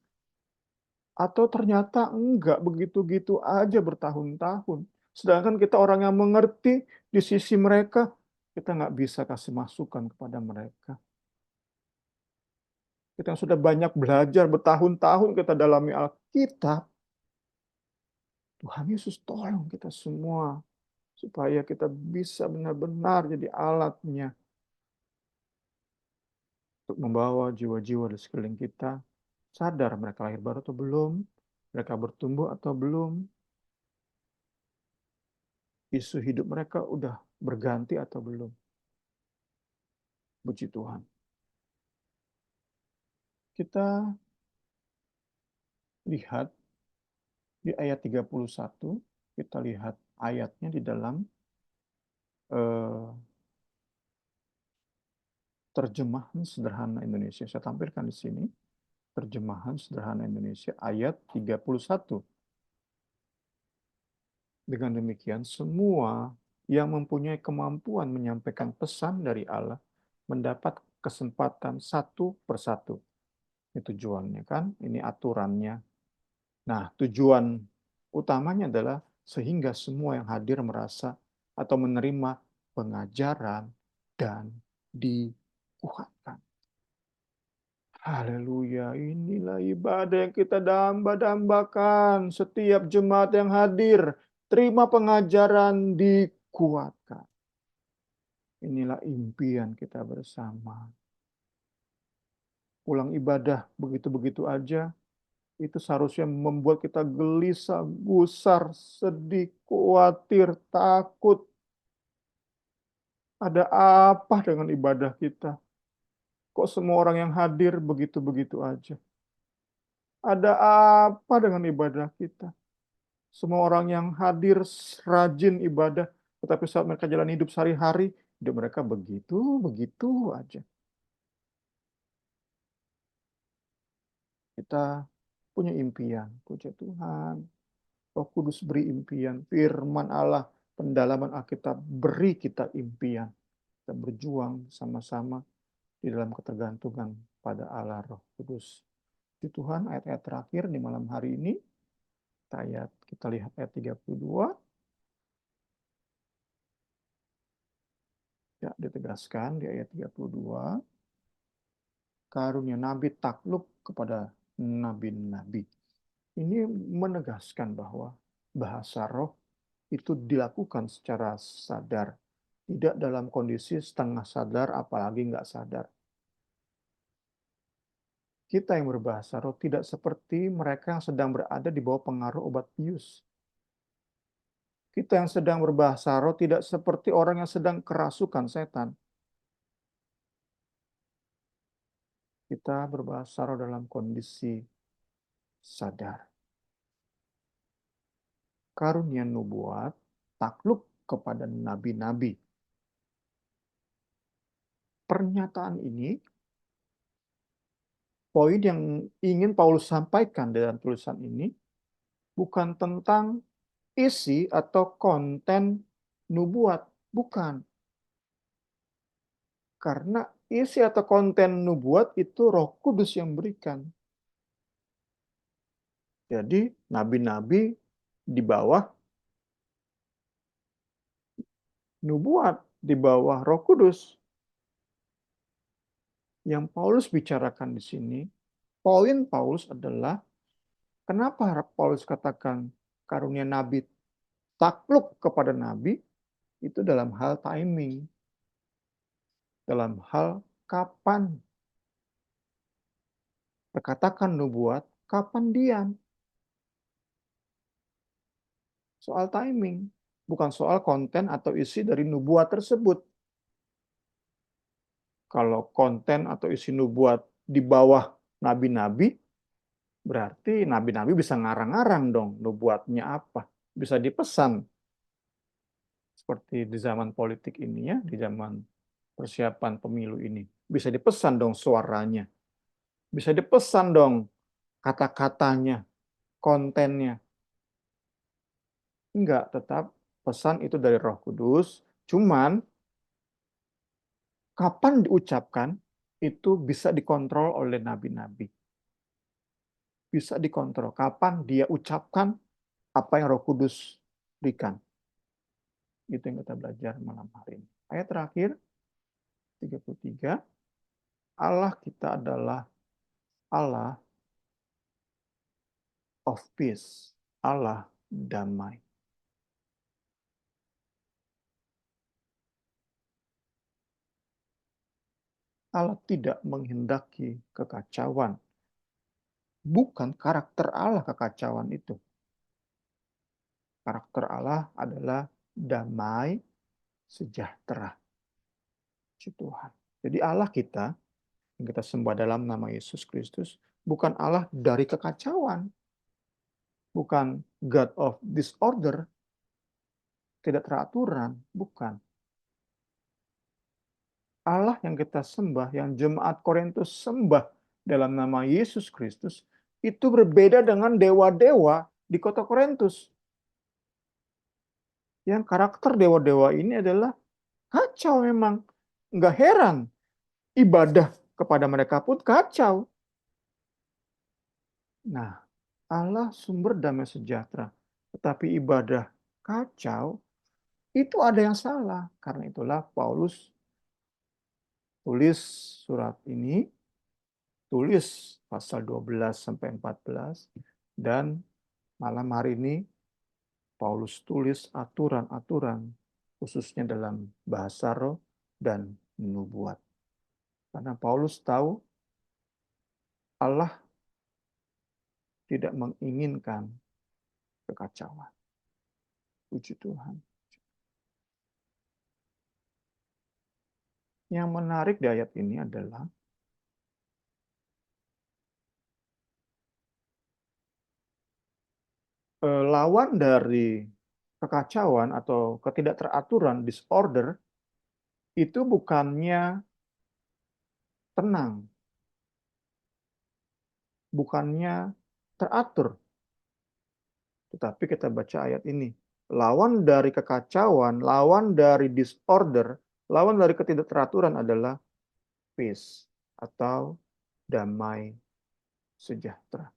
atau ternyata enggak begitu-gitu aja bertahun-tahun. Sedangkan kita orang yang mengerti di sisi mereka, kita nggak bisa kasih masukan kepada mereka. Kita yang sudah banyak belajar bertahun-tahun kita dalami Alkitab, Tuhan Yesus tolong kita semua supaya kita bisa benar-benar jadi alatnya untuk membawa jiwa-jiwa di sekeliling kita sadar mereka lahir baru atau belum, mereka bertumbuh atau belum, isu hidup mereka udah berganti atau belum. Puji Tuhan. Kita lihat di ayat 31, kita lihat ayatnya di dalam terjemahan sederhana Indonesia. Saya tampilkan di sini. Terjemahan sederhana Indonesia ayat 31. Dengan demikian, semua yang mempunyai kemampuan menyampaikan pesan dari Allah mendapat kesempatan satu persatu. Ini tujuannya kan, ini aturannya. Nah, tujuan utamanya adalah sehingga semua yang hadir merasa atau menerima pengajaran dan dikuatkan. Haleluya, inilah ibadah yang kita damba-dambakan. Setiap jemaat yang hadir, terima pengajaran, dikuatkan. Inilah impian kita bersama. Pulang ibadah begitu-begitu aja, itu seharusnya membuat kita gelisah, gusar, sedih, khawatir, takut. Ada apa dengan ibadah kita? Kok semua orang yang hadir begitu-begitu aja? Ada apa dengan ibadah kita? Semua orang yang hadir rajin ibadah, tetapi saat mereka jalan hidup sehari-hari, hidup mereka begitu aja. Kita punya impian, puji Tuhan. Roh Kudus beri impian, firman Allah, pendalaman Alkitab beri kita impian. Kita berjuang sama-sama di dalam ketergantungan pada Allah Roh Kudus. Puji Tuhan, ayat-ayat terakhir di malam hari ini, kita lihat ayat 32. Ya, ditegaskan di ayat 32. Karunia nabi takluk kepada nabi-nabi. Ini menegaskan bahwa bahasa roh itu dilakukan secara sadar. Tidak dalam kondisi setengah sadar, apalagi nggak sadar. Kita yang berbahasa roh tidak seperti mereka yang sedang berada di bawah pengaruh obat bius. Kita yang sedang berbahasa roh tidak seperti orang yang sedang kerasukan setan. Kita berbahasa roh dalam kondisi sadar. Karunia nubuat takluk kepada nabi-nabi. Pernyataan ini, poin yang ingin Paulus sampaikan dalam tulisan ini, bukan tentang isi atau konten nubuat. Bukan. Karena isi atau konten nubuat itu Roh Kudus yang berikan. Jadi nabi-nabi di bawah nubuat, di bawah Roh Kudus. Yang Paulus bicarakan di sini, poin Paulus adalah kenapa Paulus katakan karunia nabi takluk kepada nabi itu dalam hal timing, dalam hal kapan berkatakan nubuat, kapan diam. Soal timing, bukan soal konten atau isi dari nubuat tersebut. Kalau konten atau isi nubuat di bawah nabi-nabi, berarti nabi-nabi bisa ngarang-ngarang dong nubuatnya apa. Bisa dipesan. Seperti di zaman politik ini ya, di zaman persiapan pemilu ini. Bisa dipesan dong suaranya. Bisa dipesan dong kata-katanya, kontennya. Enggak, tetap pesan itu dari Roh Kudus. Cuman kapan diucapkan itu bisa dikontrol oleh nabi-nabi. Bisa dikontrol kapan dia ucapkan apa yang Roh Kudus berikan. Itu yang kita belajar malam hari ini. Ayat terakhir 33. Allah kita adalah Allah of peace. Allah damai. Allah tidak menghendaki kekacauan. Bukan karakter Allah kekacauan itu. Karakter Allah adalah damai, sejahtera. Puji Tuhan. Jadi Allah kita, yang kita sembah dalam nama Yesus Kristus, bukan Allah dari kekacauan. Bukan God of disorder, tidak teraturan, bukan. Allah yang kita sembah, yang jemaat Korintus sembah dalam nama Yesus Kristus, itu berbeda dengan dewa-dewa di kota Korintus. Yang karakter dewa-dewa ini adalah kacau memang. Nggak heran, ibadah kepada mereka pun kacau. Nah, Allah sumber damai sejahtera. Tetapi ibadah kacau, itu ada yang salah. Karena itulah Paulus tulis surat ini, tulis pasal 12 sampai 14, dan malam hari ini Paulus tulis aturan-aturan khususnya dalam bahasa roh dan nubuat. Karena Paulus tahu Allah tidak menginginkan kekacauan. Puji Tuhan. Yang menarik di ayat ini adalah lawan dari kekacauan atau ketidakteraturan, disorder, itu bukannya tenang, bukannya teratur. Tetapi kita baca ayat ini, lawan dari kekacauan, lawan dari disorder, lawan dari ketidakteraturan adalah peace atau damai sejahtera.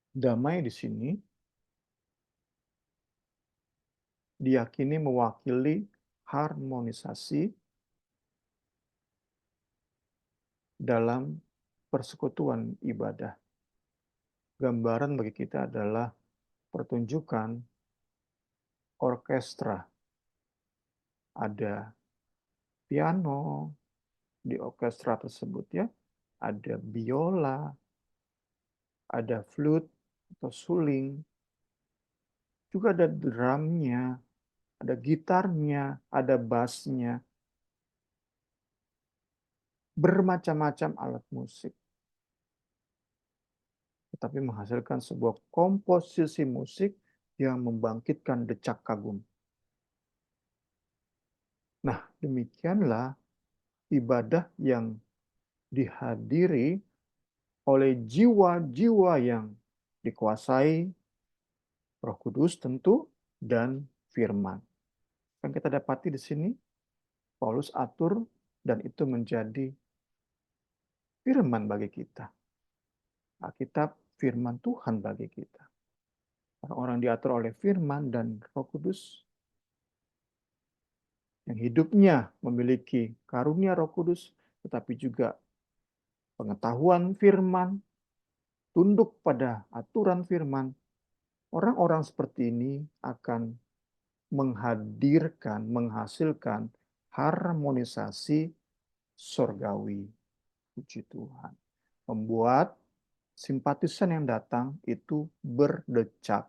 Damai di sini diyakini mewakili harmonisasi dalam persekutuan ibadah. Gambaran bagi kita adalah pertunjukan orkestra. Ada piano di orkestra tersebut ya, ada biola, ada flute atau suling, juga ada drumnya, ada gitarnya, ada bassnya, bermacam-macam alat musik. Tetapi menghasilkan sebuah komposisi musik yang membangkitkan decak kagum. Nah, demikianlah ibadah yang dihadiri oleh jiwa-jiwa yang dikuasai Roh Kudus tentu dan firman. Kan kita dapati di sini Paulus atur dan itu menjadi firman bagi kita. Alkitab firman Tuhan bagi kita. Orang-orang diatur oleh firman dan Roh Kudus yang hidupnya memiliki karunia Roh Kudus, tetapi juga pengetahuan firman, tunduk pada aturan firman. Orang-orang seperti ini akan menghasilkan harmonisasi surgawi. Puji Tuhan. Membuat simpatisan yang datang itu berdecak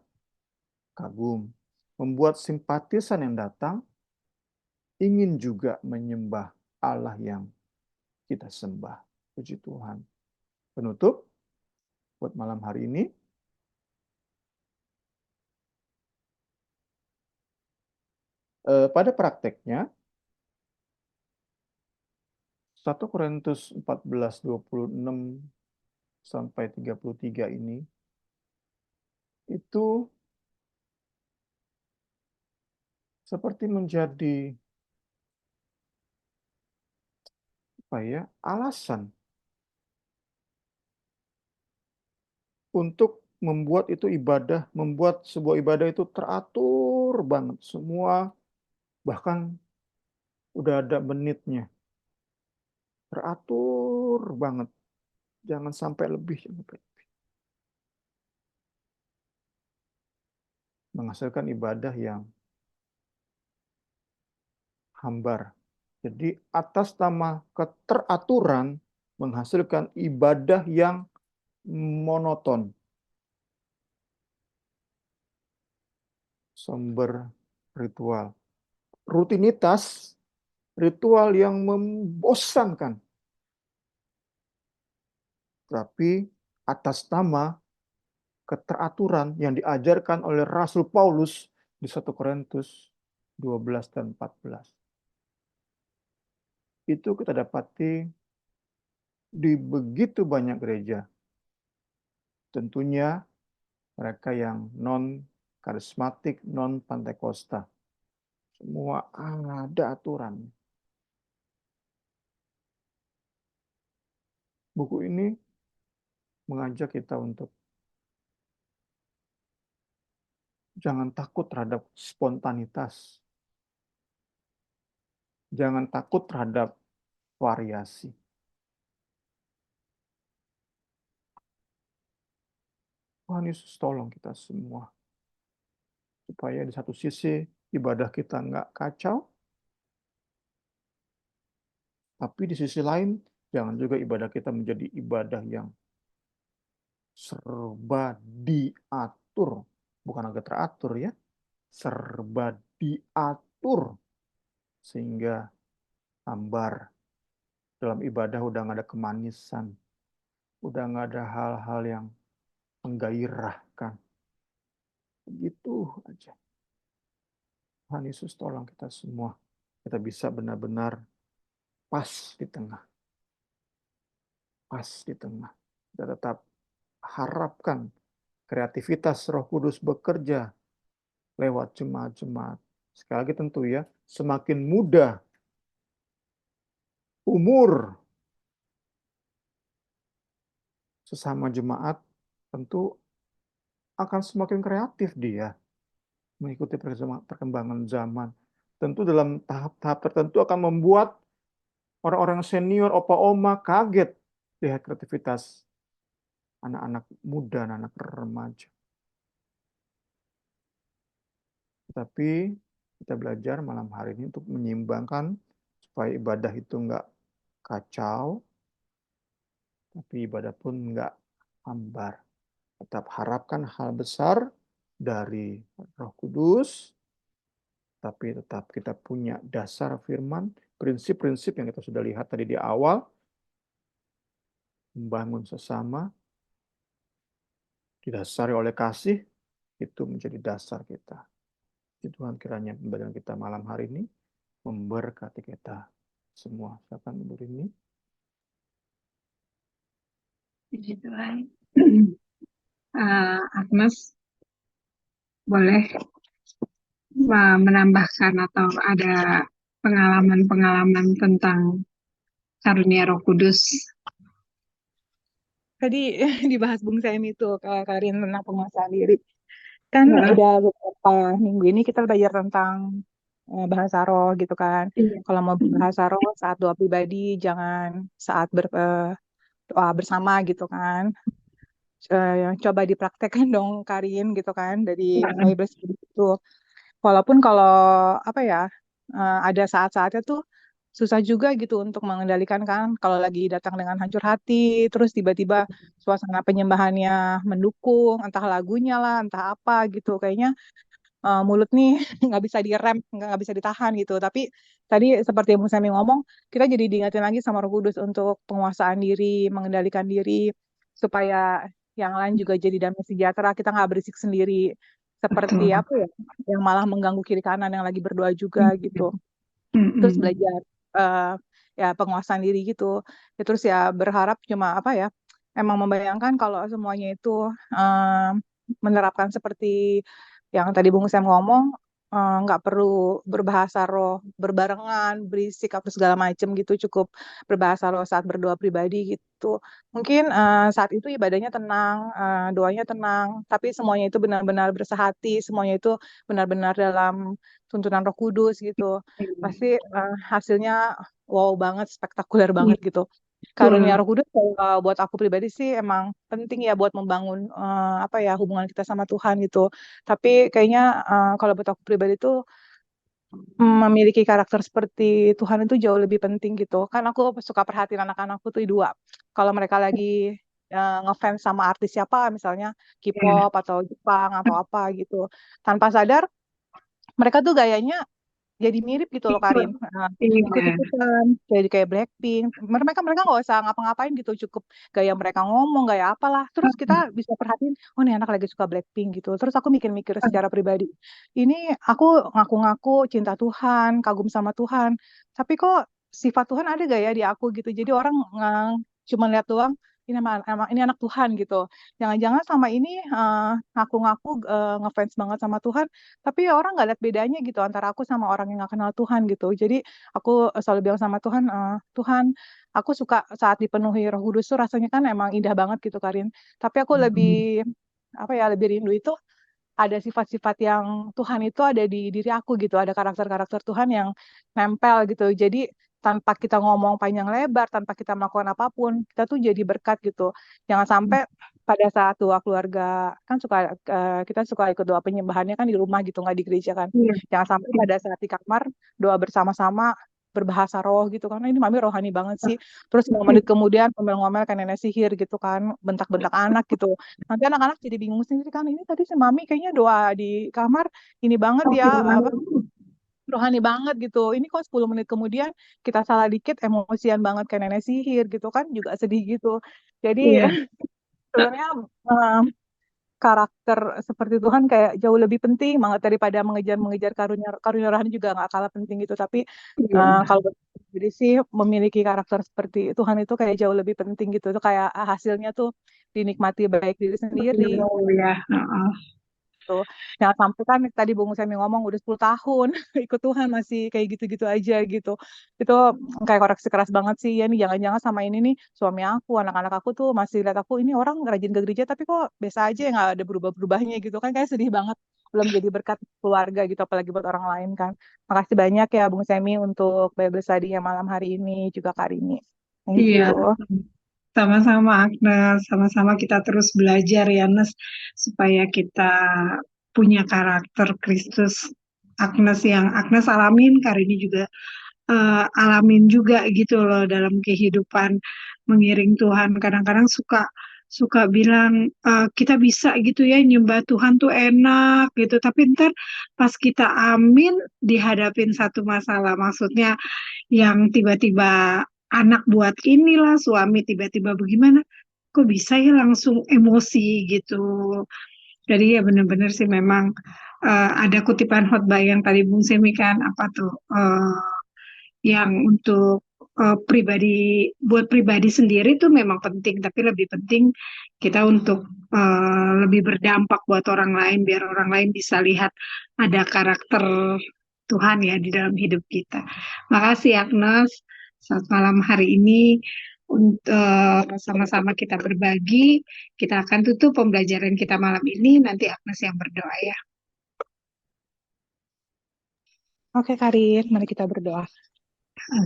kagum. Membuat simpatisan yang datang ingin juga menyembah Allah yang kita sembah. Puji Tuhan. Penutup buat malam hari ini. Pada prakteknya, 1 Korintus 14:26 sampai 33 ini, itu seperti menjadi alasan untuk membuat itu ibadah, membuat sebuah ibadah itu teratur banget. Semua bahkan udah ada menitnya. Teratur banget. Jangan sampai lebih. Menghasilkan ibadah yang hambar. Jadi atas nama keteraturan menghasilkan ibadah yang monoton. Sumber ritual. Rutinitas, ritual yang membosankan. Tapi atas nama keteraturan yang diajarkan oleh Rasul Paulus di 1 Korintus 12 dan 14. Itu kita dapati di begitu banyak gereja. Tentunya mereka yang non-karismatik, non-Pantekosta. Semua ada aturan. Buku ini mengajak kita untuk jangan takut terhadap spontanitas. Jangan takut terhadap variasi. Tuhan Yesus tolong kita semua. Supaya di satu sisi ibadah kita nggak kacau. Tapi di sisi lain, jangan juga ibadah kita menjadi ibadah yang serba diatur. Bukan agak teratur ya. Serba diatur. Sehingga hambar. Dalam ibadah udah nggak ada kemanisan. Udah nggak ada hal-hal yang menggairahkan. Begitu aja. Tuhan Yesus tolong kita semua. Kita bisa benar-benar pas di tengah. Pas di tengah. Kita tetap harapkan kreativitas Roh Kudus bekerja lewat jemaat-jemaat. Sekali lagi tentu ya, semakin muda umur sesama jemaat, tentu akan semakin kreatif dia mengikuti perkembangan zaman. Tentu dalam tahap-tahap tertentu akan membuat orang-orang senior, opa-oma kaget lihat kreativitas anak-anak muda, anak-anak remaja. Tetapi kita belajar malam hari ini untuk menyeimbangkan supaya ibadah itu nggak kacau, tapi ibadah pun nggak hambar. Tetap harapkan hal besar dari Roh Kudus, tapi tetap kita punya dasar firman, prinsip-prinsip yang kita sudah lihat tadi di awal, membangun sesama, didasari oleh kasih, itu menjadi dasar kita. Tuhan kiranya pembelajaran kita malam hari ini memberkati kita semua. Silakan Ibu Rini. Puji Tuhan. Agnes boleh menambahkan atau ada pengalaman-pengalaman tentang karunia Roh Kudus. Tadi dibahas Bung Semi itu Karin tentang penguasaan diri. Kan Ya, udah beberapa minggu ini kita belajar tentang bahasa roh gitu kan. iya, Kalau mau bahasa roh saat doa pribadi, jangan saat doa bersama gitu kan. Coba dipraktekkan dong Karin gitu kan dari Bible study itu. Walaupun kalau apa ya ada saat-saatnya tuh susah juga gitu untuk mengendalikan kan kalau lagi datang dengan hancur hati, terus tiba-tiba suasana penyembahannya mendukung, entah lagunya lah, entah apa gitu. Kayaknya mulut nih nggak bisa direm, nggak bisa ditahan gitu. Tapi tadi seperti yang Bung Sami ngomong, kita jadi diingatin lagi sama Roh Kudus untuk penguasaan diri, mengendalikan diri, supaya yang lain juga jadi damai sejahtera. Kita nggak berisik sendiri, seperti betul. apa ya, yang malah mengganggu kiri kanan yang lagi berdoa juga gitu. Terus Mm-mm. belajar eh, ya penguasaan diri gitu. Ya, terus ya berharap cuma apa ya, emang membayangkan kalau semuanya itu menerapkan seperti yang tadi Bung Sam ngomong, nggak perlu berbahasa roh berbarengan, berisik atau segala macam gitu, cukup berbahasa roh saat berdoa pribadi gitu. Mungkin saat itu ibadahnya tenang, doanya tenang, tapi semuanya itu benar-benar bersehati, semuanya itu benar-benar dalam tuntunan Roh Kudus gitu. Pasti hasilnya wow banget, spektakuler Iya, banget gitu. Karunia betul. Roh Kudus buat aku pribadi sih emang penting ya buat membangun apa ya hubungan kita sama Tuhan gitu. Tapi kayaknya kalau buat aku pribadi tuh memiliki karakter seperti Tuhan itu jauh lebih penting gitu. Kan aku suka perhatiin anak-anakku tuh dua. Kalau mereka lagi ngefans sama artis siapa, misalnya Iya, K-pop atau Jepang atau apa gitu, tanpa sadar mereka tuh gayanya jadi mirip gitu loh ikut. Karin. Iya, Ikut-ikutan jadi kayak Blackpink. Mereka nggak usah ngapa-ngapain gitu, cukup gaya mereka ngomong, gaya apalah. Terus kita bisa perhatiin, oh nih anak lagi suka Blackpink gitu. Terus aku mikir-mikir secara pribadi, ini aku ngaku-ngaku cinta Tuhan, kagum sama Tuhan, tapi kok sifat Tuhan ada gak ya di aku gitu. Jadi orang cuma lihat doang, ini anak Tuhan gitu. Jangan-jangan sama ini ngaku-ngaku ngefans banget sama Tuhan, tapi orang nggak lihat bedanya gitu antara aku sama orang yang nggak kenal Tuhan gitu. Jadi aku selalu bilang sama Tuhan, Tuhan, aku suka saat dipenuhi Roh Kudus tuh rasanya kan emang indah banget gitu Karin. Tapi aku lebih apa ya lebih rindu itu ada sifat-sifat yang Tuhan itu ada di diri aku gitu, ada karakter-karakter Tuhan yang nempel gitu. Jadi tanpa kita ngomong panjang lebar, tanpa kita melakukan apapun, kita tuh jadi berkat gitu. Jangan sampai pada saat doa keluarga, kan kita suka ikut doa penyembahannya kan di rumah gitu, nggak di gereja kan. iya, Jangan sampai pada saat di kamar doa bersama-sama berbahasa roh gitu karena ini mami rohani banget sih. Terus 5 menit kemudian ngomel-ngomel kayak nenek sihir gitu kan, bentak-bentak anak gitu. Nanti anak-anak jadi bingung sendiri kan, ini tadi si mami kayaknya doa di kamar ini banget ya, apa rohani banget gitu. Ini kok 10 menit kemudian kita salah dikit emosian banget kayak nenek sihir gitu kan, juga sedih gitu. Jadi iya, sebenarnya eh, karakter seperti Tuhan kayak jauh lebih penting banget daripada mengejar-mengejar karunia karunia rohani juga nggak kalah penting gitu. Tapi iya. kalau buat jadi sih memiliki karakter seperti Tuhan itu kayak jauh lebih penting gitu. Itu kayak hasilnya tuh dinikmati baik diri sendiri Oh ya, heeh. gitu. Jangan sampai kan tadi Bung Semi ngomong udah 10 tahun ikut Tuhan masih kayak gitu-gitu aja gitu. Itu kayak koreksi keras banget sih ya nih jangan-jangan sama ini nih suami aku, anak-anak aku tuh masih lihat aku ini orang rajin ke gereja tapi kok biasa aja nggak ada berubah-berubahnya gitu kan kayak sedih banget belum jadi berkat keluarga gitu apalagi buat orang lain kan. Makasih banyak ya Bung Semi untuk Bible study-nya malam hari ini juga Karini. Thank Iya, you. sama-sama Agnes, sama-sama kita terus belajar ya, Nes, supaya kita punya karakter Kristus. Agnes yang Agnes alamin, Karini juga alamin juga gitu loh dalam kehidupan mengiring Tuhan. Kadang-kadang suka suka bilang kita bisa gitu ya nyembah Tuhan tuh enak gitu, tapi ntar pas kita amin dihadapin satu masalah, maksudnya yang tiba-tiba anak buat inilah, suami tiba-tiba bagaimana, kok bisa ya langsung emosi gitu. Jadi ya benar-benar sih memang ada kutipan khotbah yang tadi Bung Semi kan apa tuh yang untuk buat pribadi sendiri itu memang penting, tapi lebih penting kita untuk lebih berdampak buat orang lain, biar orang lain bisa lihat ada karakter Tuhan ya di dalam hidup kita. Makasih Agnes, saat malam hari ini untuk sama-sama kita berbagi. Kita akan tutup pembelajaran kita malam ini, nanti Agnes yang berdoa ya. Oke, Karin, mari kita berdoa.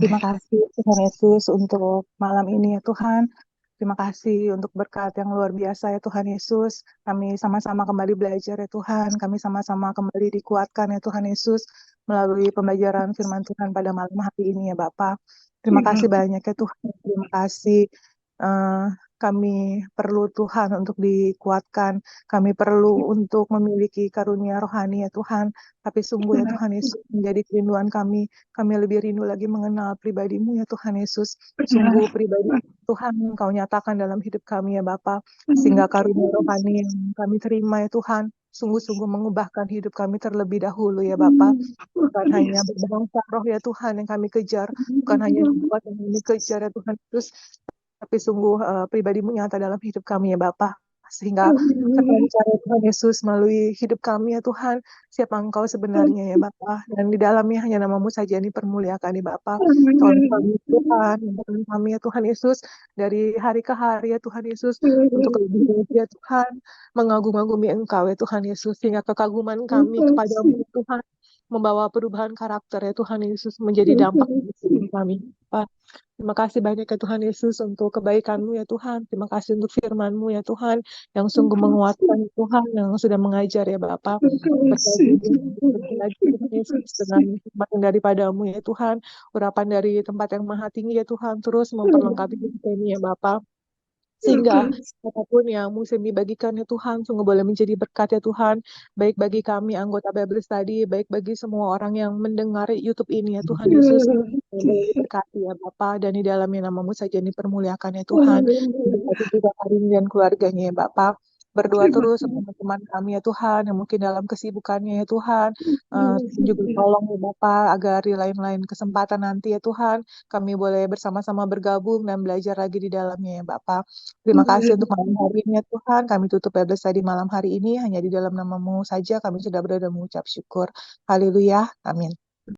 Terima kasih Tuhan Yesus untuk malam ini ya Tuhan. Terima kasih untuk berkat yang luar biasa ya Tuhan Yesus. Kami sama-sama kembali belajar ya Tuhan. Kami sama-sama kembali dikuatkan ya Tuhan Yesus melalui pembelajaran firman Tuhan pada malam hari ini ya Bapak. Terima kasih banyak ya Tuhan. Terima kasih. Kami perlu Tuhan untuk dikuatkan. Kami perlu untuk memiliki karunia rohani ya Tuhan. Tapi sungguh ya Tuhan Yesus menjadi kerinduan kami. Kami lebih rindu lagi mengenal pribadi-Mu ya Tuhan Yesus. Sungguh pribadi Tuhan Engkau nyatakan dalam hidup kami ya Bapa. Sehingga karunia rohani yang kami terima ya Tuhan sungguh-sungguh mengubahkan hidup kami terlebih dahulu ya Bapa. Bukan hanya berbangsa roh ya Tuhan yang kami kejar. Bukan hanya buat yang kami kejar ya Tuhan Yesus. Tapi sungguh pribadi-Mu nyata dalam hidup kami ya Bapa. Sehingga terpancar Tuhan Yesus melalui hidup kami ya Tuhan. Siapa Engkau sebenarnya ya Bapa. Dan di dalamnya hanya nama-Mu saja yang dipermuliakan ya Bapa. Tolong kami Tuhan, membantu kami ya Tuhan Yesus. Dari hari ke hari ya Tuhan Yesus. Untuk lebih ya Tuhan. Mengagum-agumi Engkau ya Tuhan Yesus. Sehingga kekaguman kami kepada-Mu ya Tuhan. Membawa perubahan karakter ya Tuhan Yesus. Menjadi dampak bagi kami. Pak. Terima kasih banyak ya Tuhan Yesus untuk kebaikan-Mu ya Tuhan. Terima kasih untuk firman-Mu ya Tuhan. Yang sungguh menguatkan ya Tuhan. Yang sudah mengajar ya Bapa. Berkati lagi Tuhan Yesus dengan semakin daripada-Mu ya Tuhan. Urapan dari tempat yang maha tinggi ya Tuhan. Terus memperlengkapi hidup kami ya Bapa. Sehingga apapun yang musim dibagikan ya Tuhan, sungguh boleh menjadi berkat ya Tuhan, baik bagi kami anggota Bible Study, baik bagi semua orang yang mendengar YouTube ini ya Tuhan Yesus, boleh diberkati ya Bapa, dan di dalamnya nama-Mu saja dipermuliakan ya Tuhan, berkati juga Karin dan keluarganya ya Bapa. Berdoa terus sama teman-teman kami ya Tuhan, yang mungkin dalam kesibukannya ya Tuhan, juga tolong ya Bapa, agar di lain-lain kesempatan nanti ya Tuhan, kami boleh bersama-sama bergabung dan belajar lagi di dalamnya ya Bapa. Terima kasih untuk malam hari ini ya Tuhan. Kami tutup Bible Study malam hari ini. Hanya di dalam nama-Mu saja kami sudah berdoa dan mengucap syukur. Haleluya. Amin.